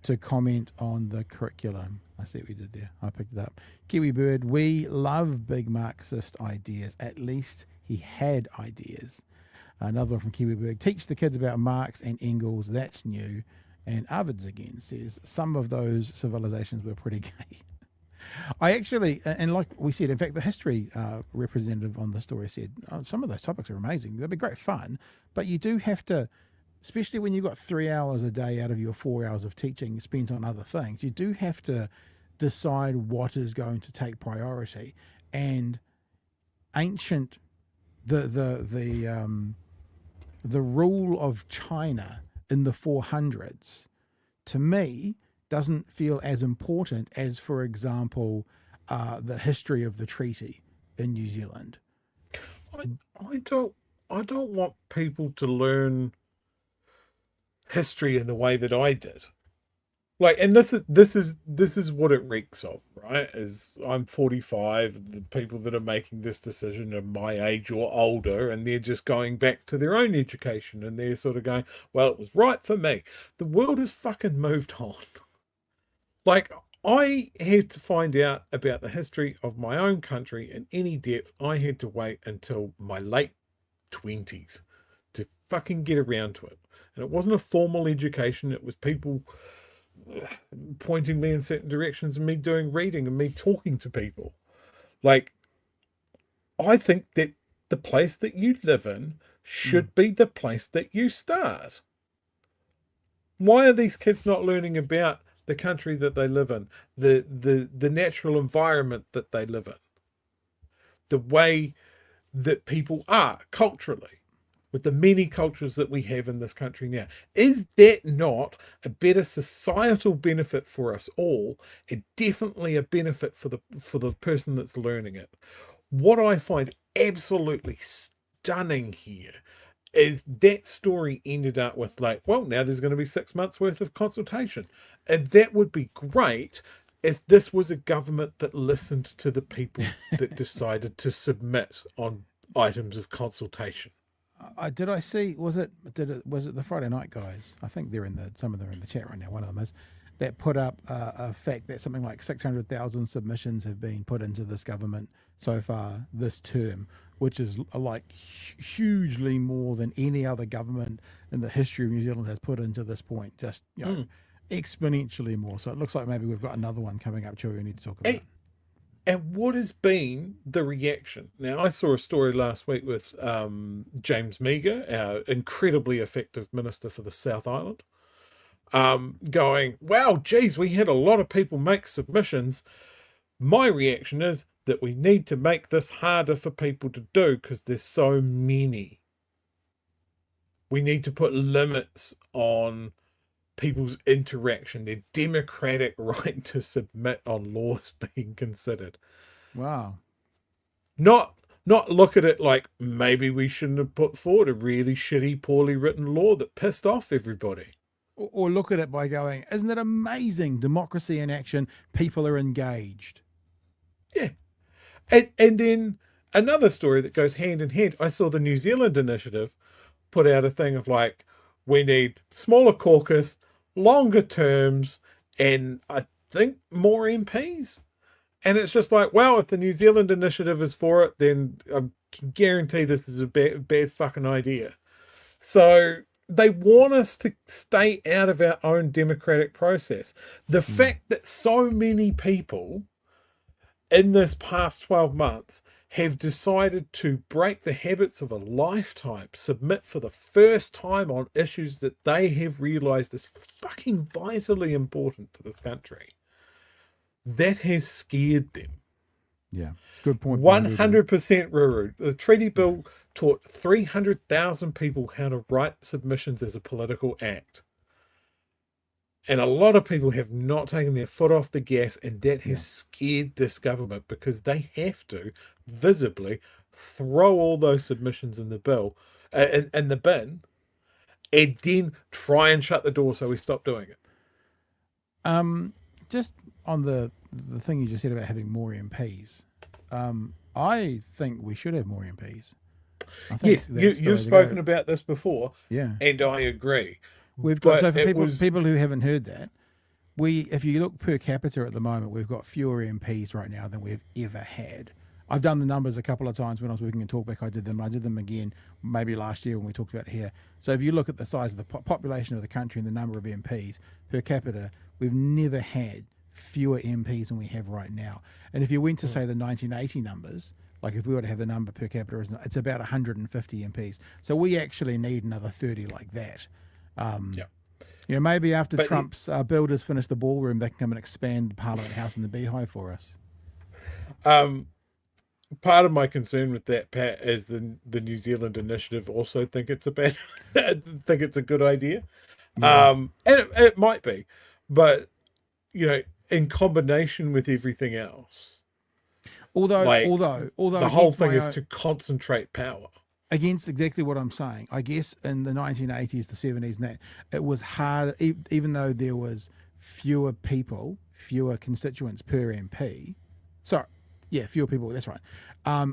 to comment on the curriculum. I see what we did there. I picked it up. Kiwi Bird, we love big Marxist ideas. At least he had ideas. Another one from Kiwi Bird. Teach the kids about Marx and Engels. That's new. And Arvids again says, some of those civilizations were pretty gay. I actually, and like we said, in fact, the history representative on the story said, some of those topics are amazing. They'll be great fun, but you do have to, especially when you've got 3 hours a day out of your 4 hours of teaching spent on other things, you do have to decide what is going to take priority. And ancient, the rule of China in the 400s, to me, doesn't feel as important as, for example, the history of the treaty in New Zealand. I don't want people to learn history in the way that I did. Like, and this is what it reeks of, right? Is I'm 45, the people that are making this decision are my age or older, and they're just going back to their own education, and they're sort of going, well, it was right for me. The world has fucking moved on. Like, I had to find out about the history of my own country in any depth. I had to wait until my late 20s to fucking get around to it. And it wasn't a formal education. It was people pointing me in certain directions and me doing reading and me talking to people. Like, I think that the place that you live in should be the place that you start. Why are these kids not learning about the country that they live in, the natural environment that they live in, the way that people are culturally, with the many cultures that we have in this country now? Is that not a better societal benefit for us all, and definitely a benefit for the person that's learning it? What I find absolutely stunning here is that story ended up with, like, well, now there's going to be 6 months worth of consultation. And that would be great if this was a government that listened to the people that decided to submit on items of consultation. Did I see, was it the Friday night guys? I think some of them are in the chat right now. One of them is, that put up a fact that something like 600,000 submissions have been put into this government so far this term, which is like hugely more than any other government in the history of New Zealand has put into this point. Just, you know, exponentially more. So it looks like maybe we've got another one coming up, Chewie, we need to talk about. And what has been the reaction? Now, I saw a story last week with James Meagher, our incredibly effective minister for the South Island, going, wow, geez, we had a lot of people make submissions. My reaction is that we need to make this harder for people to do because there's so many. We need to put limits on people's interaction, their democratic right to submit on laws being considered. Wow. Not look at it like maybe we shouldn't have put forward a really shitty, poorly written law that pissed off everybody. Or look at it by going, isn't it amazing? Democracy in action. People are engaged. Yeah. And then another story that goes hand in hand. I saw the New Zealand initiative put out a thing of like, we need smaller caucus, longer terms, and I think more MPs. And it's just like, well, if the New Zealand initiative is for it, then I can guarantee this is a bad fucking idea. So they want us to stay out of our own democratic process. The fact that so many people in this past 12 months have decided to break the habits of a lifetime, submit for the first time on issues that they have realized is fucking vitally important to this country. That has scared them. Yeah, good point. 100% Ruru. The treaty bill taught 300,000 people how to write submissions as a political act. And a lot of people have not taken their foot off the gas, and that has scared this government because they have to visibly throw all those submissions in the bill, in the bin, and then try and shut the door so we stop doing it. Just on the thing you just said about having more MPs, I think we should have more MPs. Yes, you've spoken about this before, and I agree. We've got, so for people who haven't heard that, if you look per capita at the moment, we've got fewer MPs right now than we've ever had. I've done the numbers a couple of times when I was working in Talkback. I did them again maybe last year when we talked about it here. So if you look at the size of the population of the country and the number of MPs per capita, we've never had fewer MPs than we have right now. And if you went to say the 1980 numbers, like if we were to have the number per capita, it's about 150 MPs. So we actually need another 30 like that. You know, maybe after Trump's builders finish the ballroom, they can come and expand the Parliament House and the Beehive for us. Part of my concern with that, Pat, is the New Zealand initiative also think it's a good idea. And it might be, but you know, in combination with everything else, although the whole thing is to concentrate power. Against exactly what I'm saying. I guess in the 1980s, the 70s, and that, it was hard, even though there was fewer constituents per MP. Sorry, fewer people, that's right.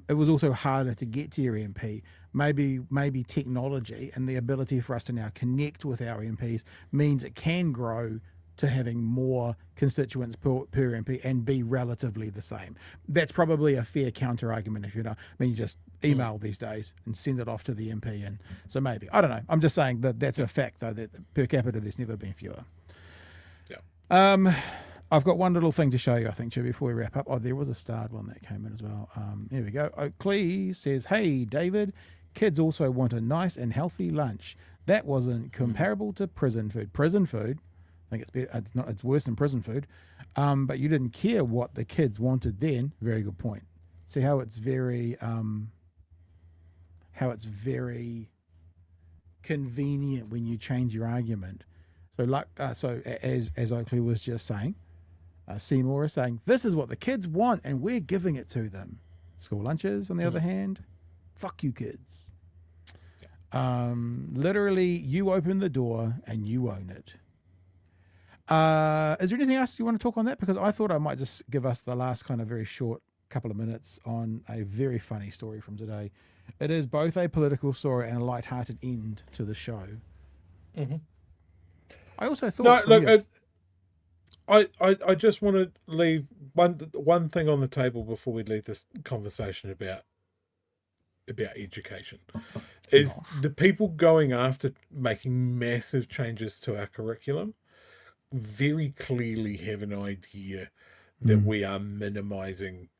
It was also harder to get to your MP. Maybe technology and the ability for us to now connect with our MPs means it can grow to having more constituents per MP and be relatively the same. That's probably a fair counter argument if you know. I mean, you just email these days and send it off to the MP, and so maybe, I don't know. I'm just saying that's a fact though, that per capita there's never been fewer. Yeah. I've got one little thing to show you, I think, Chewie, before we wrap up. Oh, there was a starred one that came in as well. Here we go. Oakley says, "Hey David, kids also want a nice and healthy lunch. That wasn't comparable to prison food. Prison food, I think it's better. It's worse than prison food. But you didn't care what the kids wanted then." Very good point. See how it's very convenient when you change your argument. So as Oakley was just saying, Seymour is saying this is what the kids want and we're giving it to them. School lunches, on the other hand, fuck you kids. Literally, you open the door and you own it. Is there anything else you want to talk on that? Because I thought I might just give us the last kind of very short couple of minutes on a very funny story from today. It is both a political story and a light-hearted end to the show. Mm-hmm. I also thought... I just want to leave one thing on the table before we leave this conversation about education. Is the people going after making massive changes to our curriculum very clearly have an idea that we are minimizing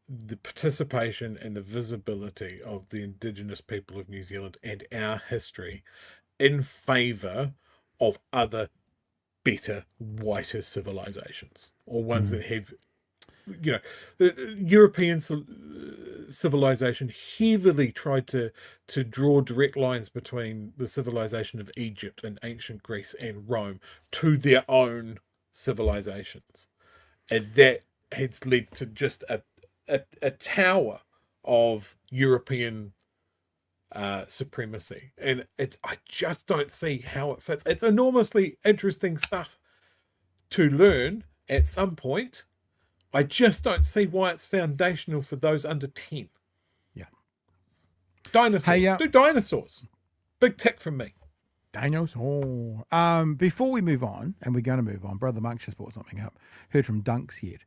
the participation and the visibility of the Indigenous people of New Zealand and our history in favour of other better, whiter civilizations, or ones that have, the European civilization heavily tried to draw direct lines between the civilization of Egypt and ancient Greece and Rome to their own civilizations, and that has led to just a tower of European supremacy, and I just don't see how it fits. It's enormously interesting stuff to learn at some point. I just don't see why it's foundational for those under 10. Yeah. Dinosaurs. Hey, do dinosaurs. Big tick from me. Dinosaur. Before we move on, and we're going to move on, Brother Monk just brought something up. Heard from Dunks yet.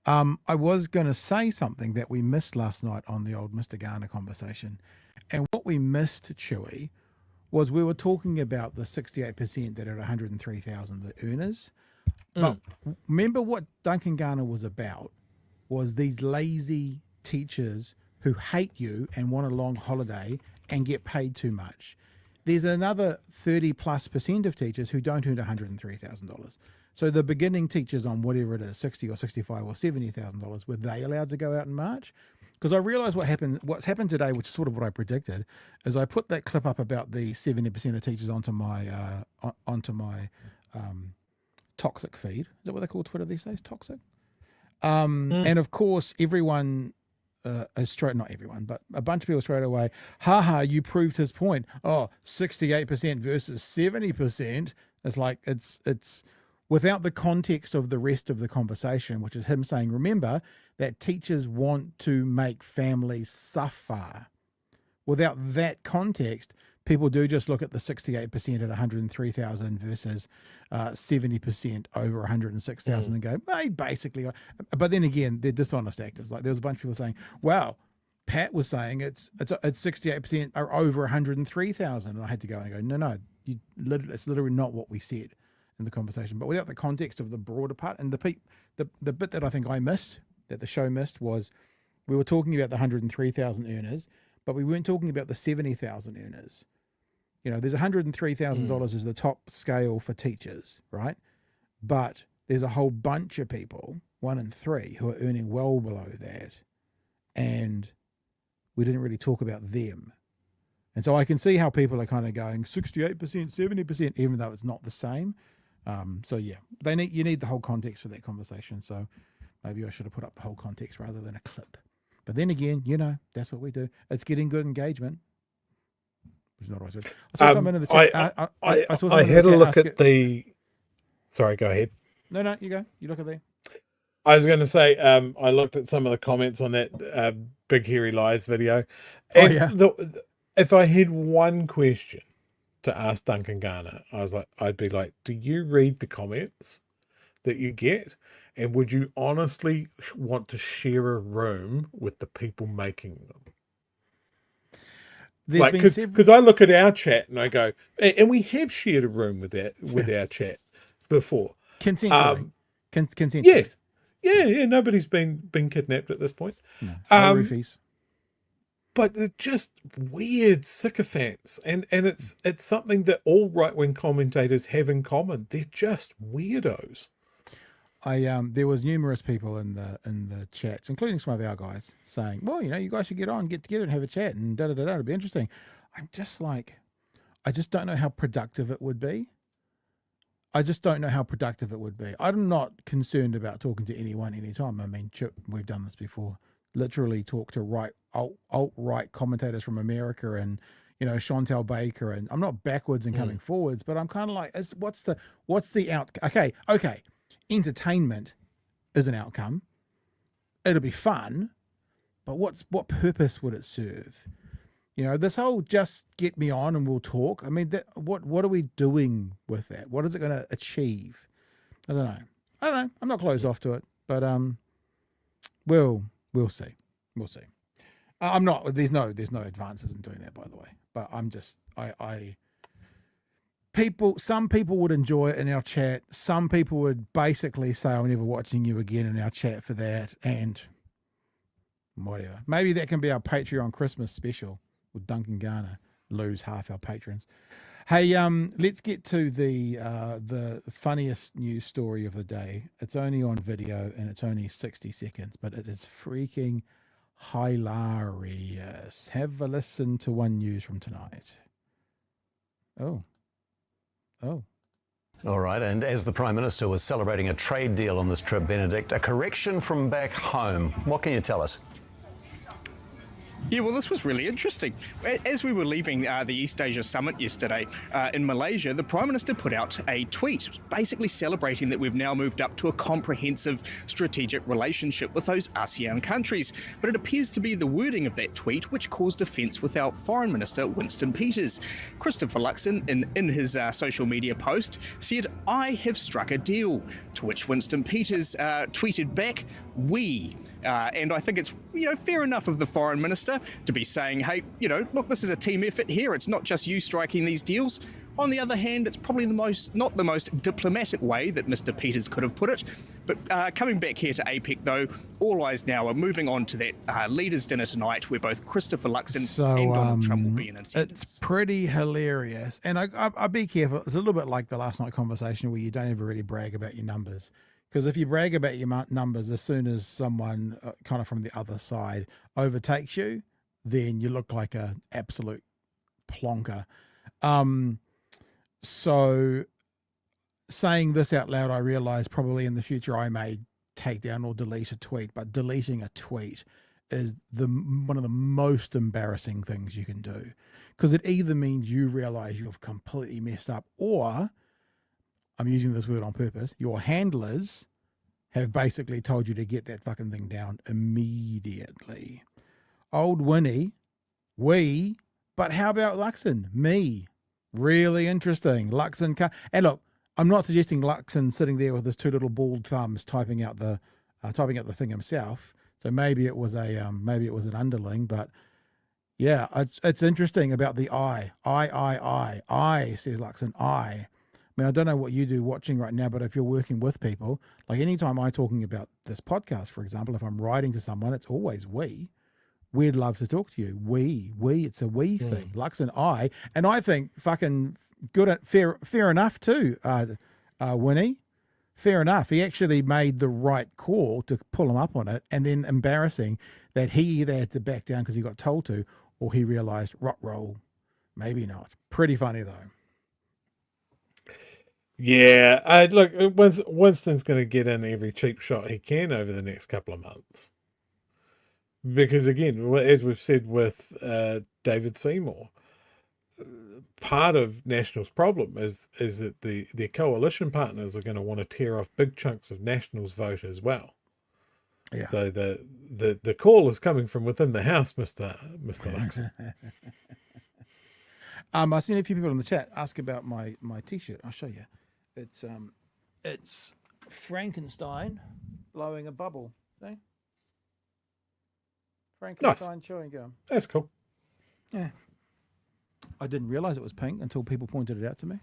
I was going to say something that we missed last night on the old Mr. Garner conversation. And what we missed, Chewie, was we were talking about the 68% that are 103,000, the earners. But remember what Duncan Garner was about was these lazy teachers who hate you and want a long holiday and get paid too much. There's another 30+% of teachers who don't earn $103,000. So the beginning teachers on whatever it is, 60 or 65 or $70,000, were they allowed to go out in March? Because I realised what's happened today, which is sort of what I predicted, is I put that clip up about the 70% of teachers onto my toxic feed. Is that what they call Twitter these days? Toxic. And of course, everyone is straight, not everyone, but a bunch of people straight away, haha, you proved his point. Oh, 68% versus 70%. It's like, it's without the context of the rest of the conversation, which is him saying, remember that teachers want to make families suffer. Without that context, people do just look at the 68% at 103,000 versus 70% over 106,000 and go, hey, basically. But then again, they're dishonest actors. Like there was a bunch of people saying, wow, Pat was saying it's 68% are over 103,000. And I had to go and go, no, it's literally not what we said in the conversation. But without the context of the broader part, and the bit that I think I missed, that the show missed, was we were talking about the 103,000 earners, but we weren't talking about the 70,000 earners. There's $103,000 is the top scale for teachers, right? But there's a whole bunch of people, 1 in 3, who are earning well below that. And we didn't really talk about them. And so I can see how people are kind of going 68%, 70%, even though it's not the same. So yeah, you need the whole context for that conversation. So maybe I should have put up the whole context rather than a clip. But then again, that's what we do. It's getting good engagement. Which is not always good. I saw something in the chat. I had a look at the... Sorry, go ahead. No, you go. You look at there. I was going to say, I looked at some of the comments on that Big Hairy Lies video. And if I had one question to ask Duncan Garner, I'd be like, do you read the comments that you get? And would you honestly want to share a room with the people making them? Because I look at our chat and I go, and we have shared a room with our chat before. Consensually. Consensually. Yes. Yeah, nobody's been kidnapped at this point. No roofies. But they're just weird sycophants, and it's something that all right-wing commentators have in common. They're just weirdos. There was numerous people in the chats, including some of our guys, saying, well, you guys should get together and have a chat and da-da-da-da, it'd be interesting. I'm just like, I just don't know how productive it would be. I'm not concerned about talking to anyone anytime. I mean, Chip, we've done this before. Literally talk to alt-right commentators from America and, Chantel Baker, and I'm not backwards and coming forwards, but I'm kind of like, what's the outcome? Okay. Entertainment is an outcome. It'll be fun, but what purpose would it serve? This whole just get me on and we'll talk. I mean, what are we doing with that? What is it going to achieve? I don't know. I'm not closed off to it, but we'll see. We'll see. I'm not. There's no advances in doing that, by the way. But I'm just some people would enjoy it in our chat. Some people would basically say, I'm never watching you again in our chat for that. And Whatever. Maybe that can be our Patreon Christmas special with Duncan Garner. Lose half our patrons. Hey, let's get to the funniest news story of the day. It's only on video and it's only 60 seconds, but it is freaking hilarious. Have a listen to One News from tonight. Oh. All right, and as the Prime Minister was celebrating a trade deal on this trip, Benedict, a correction from back home. What can you tell us? Yeah, well, this was really interesting. As we were leaving the East Asia Summit yesterday in Malaysia, the Prime Minister put out a tweet basically celebrating that we've now moved up to a comprehensive strategic relationship with those ASEAN countries. But it appears to be the wording of that tweet which caused offence with our Foreign Minister, Winston Peters. Christopher Luxon, in his social media post, said, "I have struck a deal," to which Winston Peters tweeted back, "We." And I think it's, fair enough of the Foreign Minister to be saying, hey, look, this is a team effort here. It's not just you striking these deals. On the other hand, it's probably not the most diplomatic way that Mr. Peters could have put it. But coming back here to APEC, though, all eyes now are moving on to that leaders' dinner tonight, where both Christopher Luxon and Donald Trump will be in attendance. It's pretty hilarious. And I'll be careful. It's a little bit like the last night conversation where you don't ever really brag about your numbers. Because if you brag about your numbers, as soon as someone kind of from the other side overtakes you, then you look like an absolute plonker. So saying this out loud, I realize probably in the future I may take down or delete a tweet, but deleting a tweet is one of the most embarrassing things you can do. Because it either means you realize you've completely messed up, or, I'm using this word on purpose, your handlers have basically told you to get that fucking thing down immediately. Old Winnie, we, but how about Luxon? Me. Really interesting. Luxon and look, I'm not suggesting Luxon sitting there with his two little bald thumbs typing out the thing himself. So maybe it was an underling, but yeah, it's interesting about the I, says Luxon, I mean, I don't know what you do watching right now, but if you're working with people, like anytime I'm talking about this podcast, for example, if I'm writing to someone, it's always we. We'd love to talk to you. We, it's a we thing. Lux and I think fucking good, fair enough too, Winnie. Fair enough. He actually made the right call to pull him up on it, and then embarrassing that he either had to back down because he got told to, or he realized, rot roll, maybe not. Pretty funny though. Yeah, look, Winston's going to get in every cheap shot he can over the next couple of months. Because again, as we've said with David Seymour, part of National's problem is that their coalition partners are going to want to tear off big chunks of National's vote as well. Yeah. So the call is coming from within the house, Mr. Luxon. I've seen a few people in the chat ask about my T-shirt. I'll show you. It's Frankenstein blowing a bubble. See? Frankenstein chewing gum. That's cool. Yeah. I didn't realize it was pink until people pointed it out to me.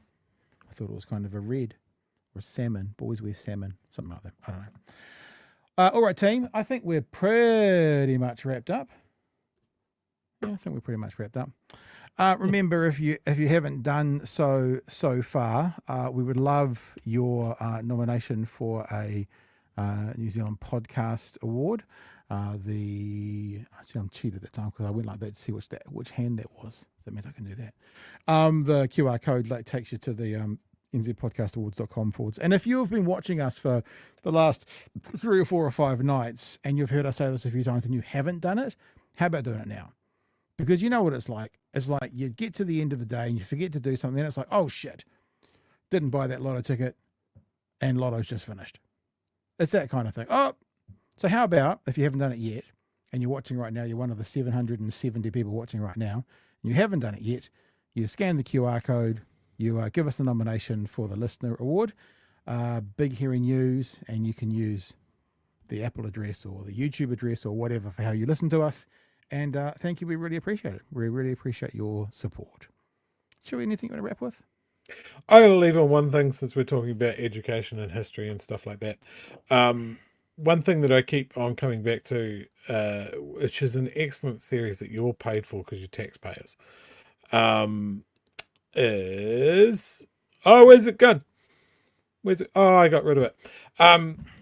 I thought it was kind of a red or salmon. Boys wear salmon, something like that. I don't know. All right, team. I think we're pretty much wrapped up. Yeah, I think we're pretty much wrapped up. Remember, if you haven't done so far, we would love your nomination for a New Zealand Podcast Award. I'm cheated that time because I went like that to see which hand that was. So that means I can do that. The QR code takes you to the nzpodcastawards.com /. And if you've been watching us for the last 3 or 4 or 5 nights and you've heard us say this a few times and you haven't done it, how about doing it now? Because you know what it's like. It's like you get to the end of the day and you forget to do something, and it's like, oh shit, didn't buy that lotto ticket and lotto's just finished. It's that kind of thing. Oh, so how about if you haven't done it yet and you're watching right now, you're one of the 770 people watching right now, and you haven't done it yet, you scan the QR code, you give us a nomination for the Listener Award, Big Hearing News, and you can use the Apple address or the YouTube address or whatever for how you listen to us. And thank you. We really appreciate it. We really appreciate your support. Chewie, anything you want to wrap with? I'm going to leave on one thing since we're talking about education and history and stuff like that. one thing that I keep on coming back to, which is an excellent series that you're paid for because you're taxpayers, is where's it gone? Where's it? Oh, I got rid of it.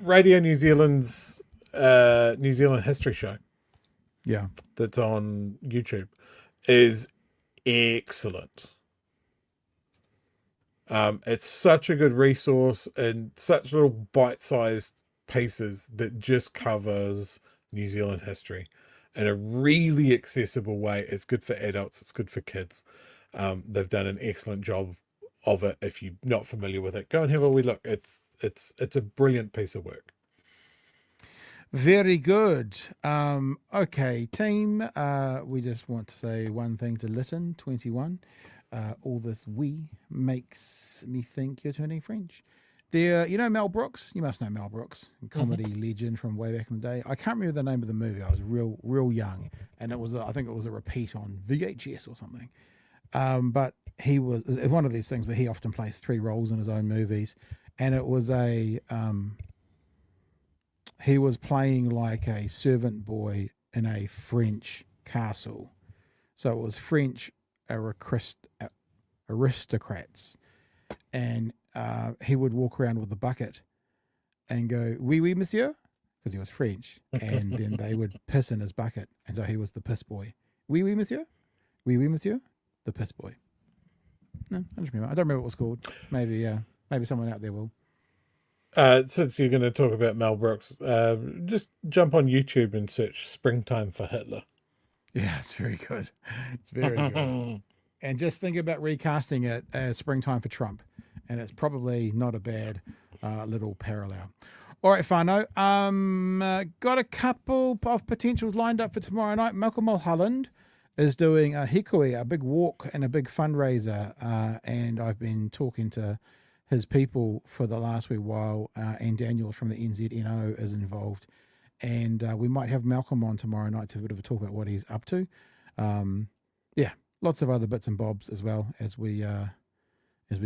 Radio New Zealand's New Zealand History Show. Yeah, that's on YouTube is excellent. It's such a good resource and such little bite-sized pieces that just covers New Zealand history in a really accessible way. It's good for adults. It's good for kids. They've done an excellent job of it. If you're not familiar with it, go and have a wee look. It's a brilliant piece of work. Very good. Okay, team. We just want to say one thing to listen. 21. All this we makes me think you're turning French. There, you know Mel Brooks? You must know Mel Brooks, comedy legend from way back in the day. I can't remember the name of the movie. I was real young, and I think it was a repeat on VHS or something. But he was one of these things where he often plays 3 roles in his own movies, and it was he was playing like a servant boy in a French castle. So it was French aristocrats, and he would walk around with a bucket and go, "Oui, oui, monsieur," because he was French, and then they would piss in his bucket, and so he was the piss boy. "Oui, oui, monsieur. Oui, oui, monsieur." The piss boy. No, I don't remember what it was called. Maybe someone out there will. Since you're going to talk about Mel Brooks, just jump on YouTube and search "Springtime for Hitler." Yeah, it's very good. It's very good. And just think about recasting it as "Springtime for Trump," and it's probably not a bad little parallel. All right, Whānau. Got a couple of potentials lined up for tomorrow night. Malcolm Mulholland is doing a hikoi, a big walk and a big fundraiser, and I've been talking to his people for the last wee while, and Daniel from the NZNO is involved, and we might have Malcolm on tomorrow night to have a bit of a talk about what he's up to. Lots of other bits and bobs as well as we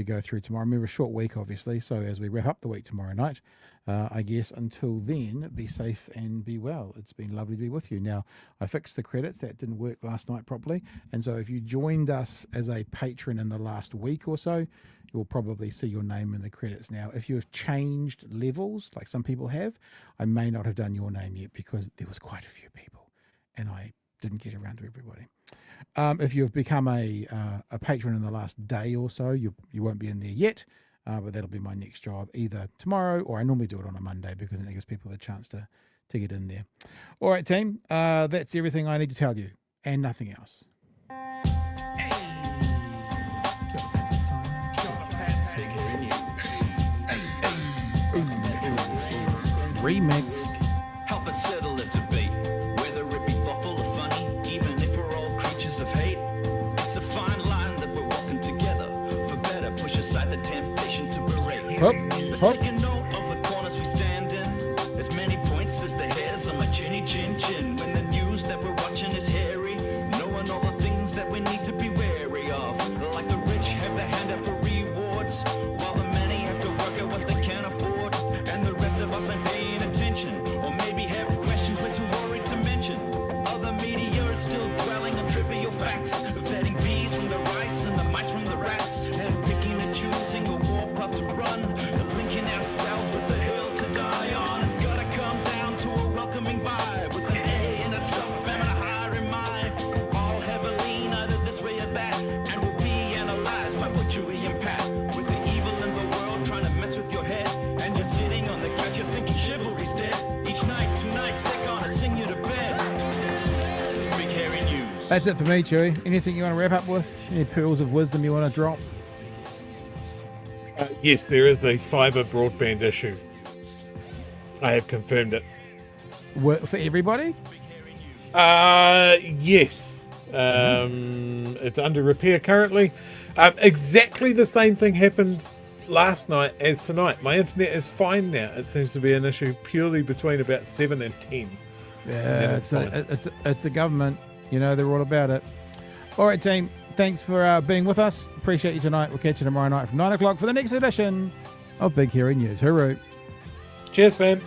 go through tomorrow. Remember, a short week, obviously, so as we wrap up the week tomorrow night, I guess until then, be safe and be well. It's been lovely to be with you. Now, I fixed the credits. That didn't work last night properly, and so if you joined us as a patron in the last week or so, you'll probably see your name in the credits. Now, if you've changed levels, like some people have, I may not have done your name yet because there was quite a few people, and I didn't get around to everybody. If you've become a patron in the last day or so, you won't be in there yet, but that'll be my next job, either tomorrow or I normally do it on a Monday because then it gives people the chance to get in there. All right, team, that's everything I need to tell you and nothing else. Remix. Help us settle a debate, whether it be thoughtful or funny, even if we're all creatures of hate. It's a fine line that we're walking together. For better, push aside the temptation to berate. Let's take a note of the corners we stand in. As many points as the hairs on my chinny chin chin. When the news that we're watching is hairy, knowing all the things that we need to be wary of. Like the rich have their hand out for rewards, while the many have to work at what they can't afford. And the rest of us ain't paying attention, or maybe have questions we're too worried to mention. Other media is still dwelling on trivial facts, vetting bees from the rice and the mice from the rats, and picking and choosing a warpath to run, and linking ourselves with the hill to die on. It's gotta come down to a welcoming vibe, with an A and a self and a higher in mind. All heavily either this way or that, and we'll be analyzed by what Chewie and Pat. With the evil in the world trying to mess with your head, and you're sitting on the couch, you're thinking chivalry's dead. Each night, 2 nights, they're gonna sing you to bed. It's Big Hairy News. That's it for me, Chewie. Anything you want to wrap up with? Any pearls of wisdom you want to drop? Yes, there is a fibre broadband issue. I have confirmed it. For everybody? Yes. It's under repair currently. Exactly the same thing happened last night as tonight. My internet is fine now. It seems to be an issue purely between about 7 and 10. Yeah, it's the government. You know, they're all about it. All right, team. Thanks for being with us. Appreciate you tonight. We'll catch you tomorrow night from 9 o'clock for the next edition of Big Hairy News. Hooroo. Cheers, fam.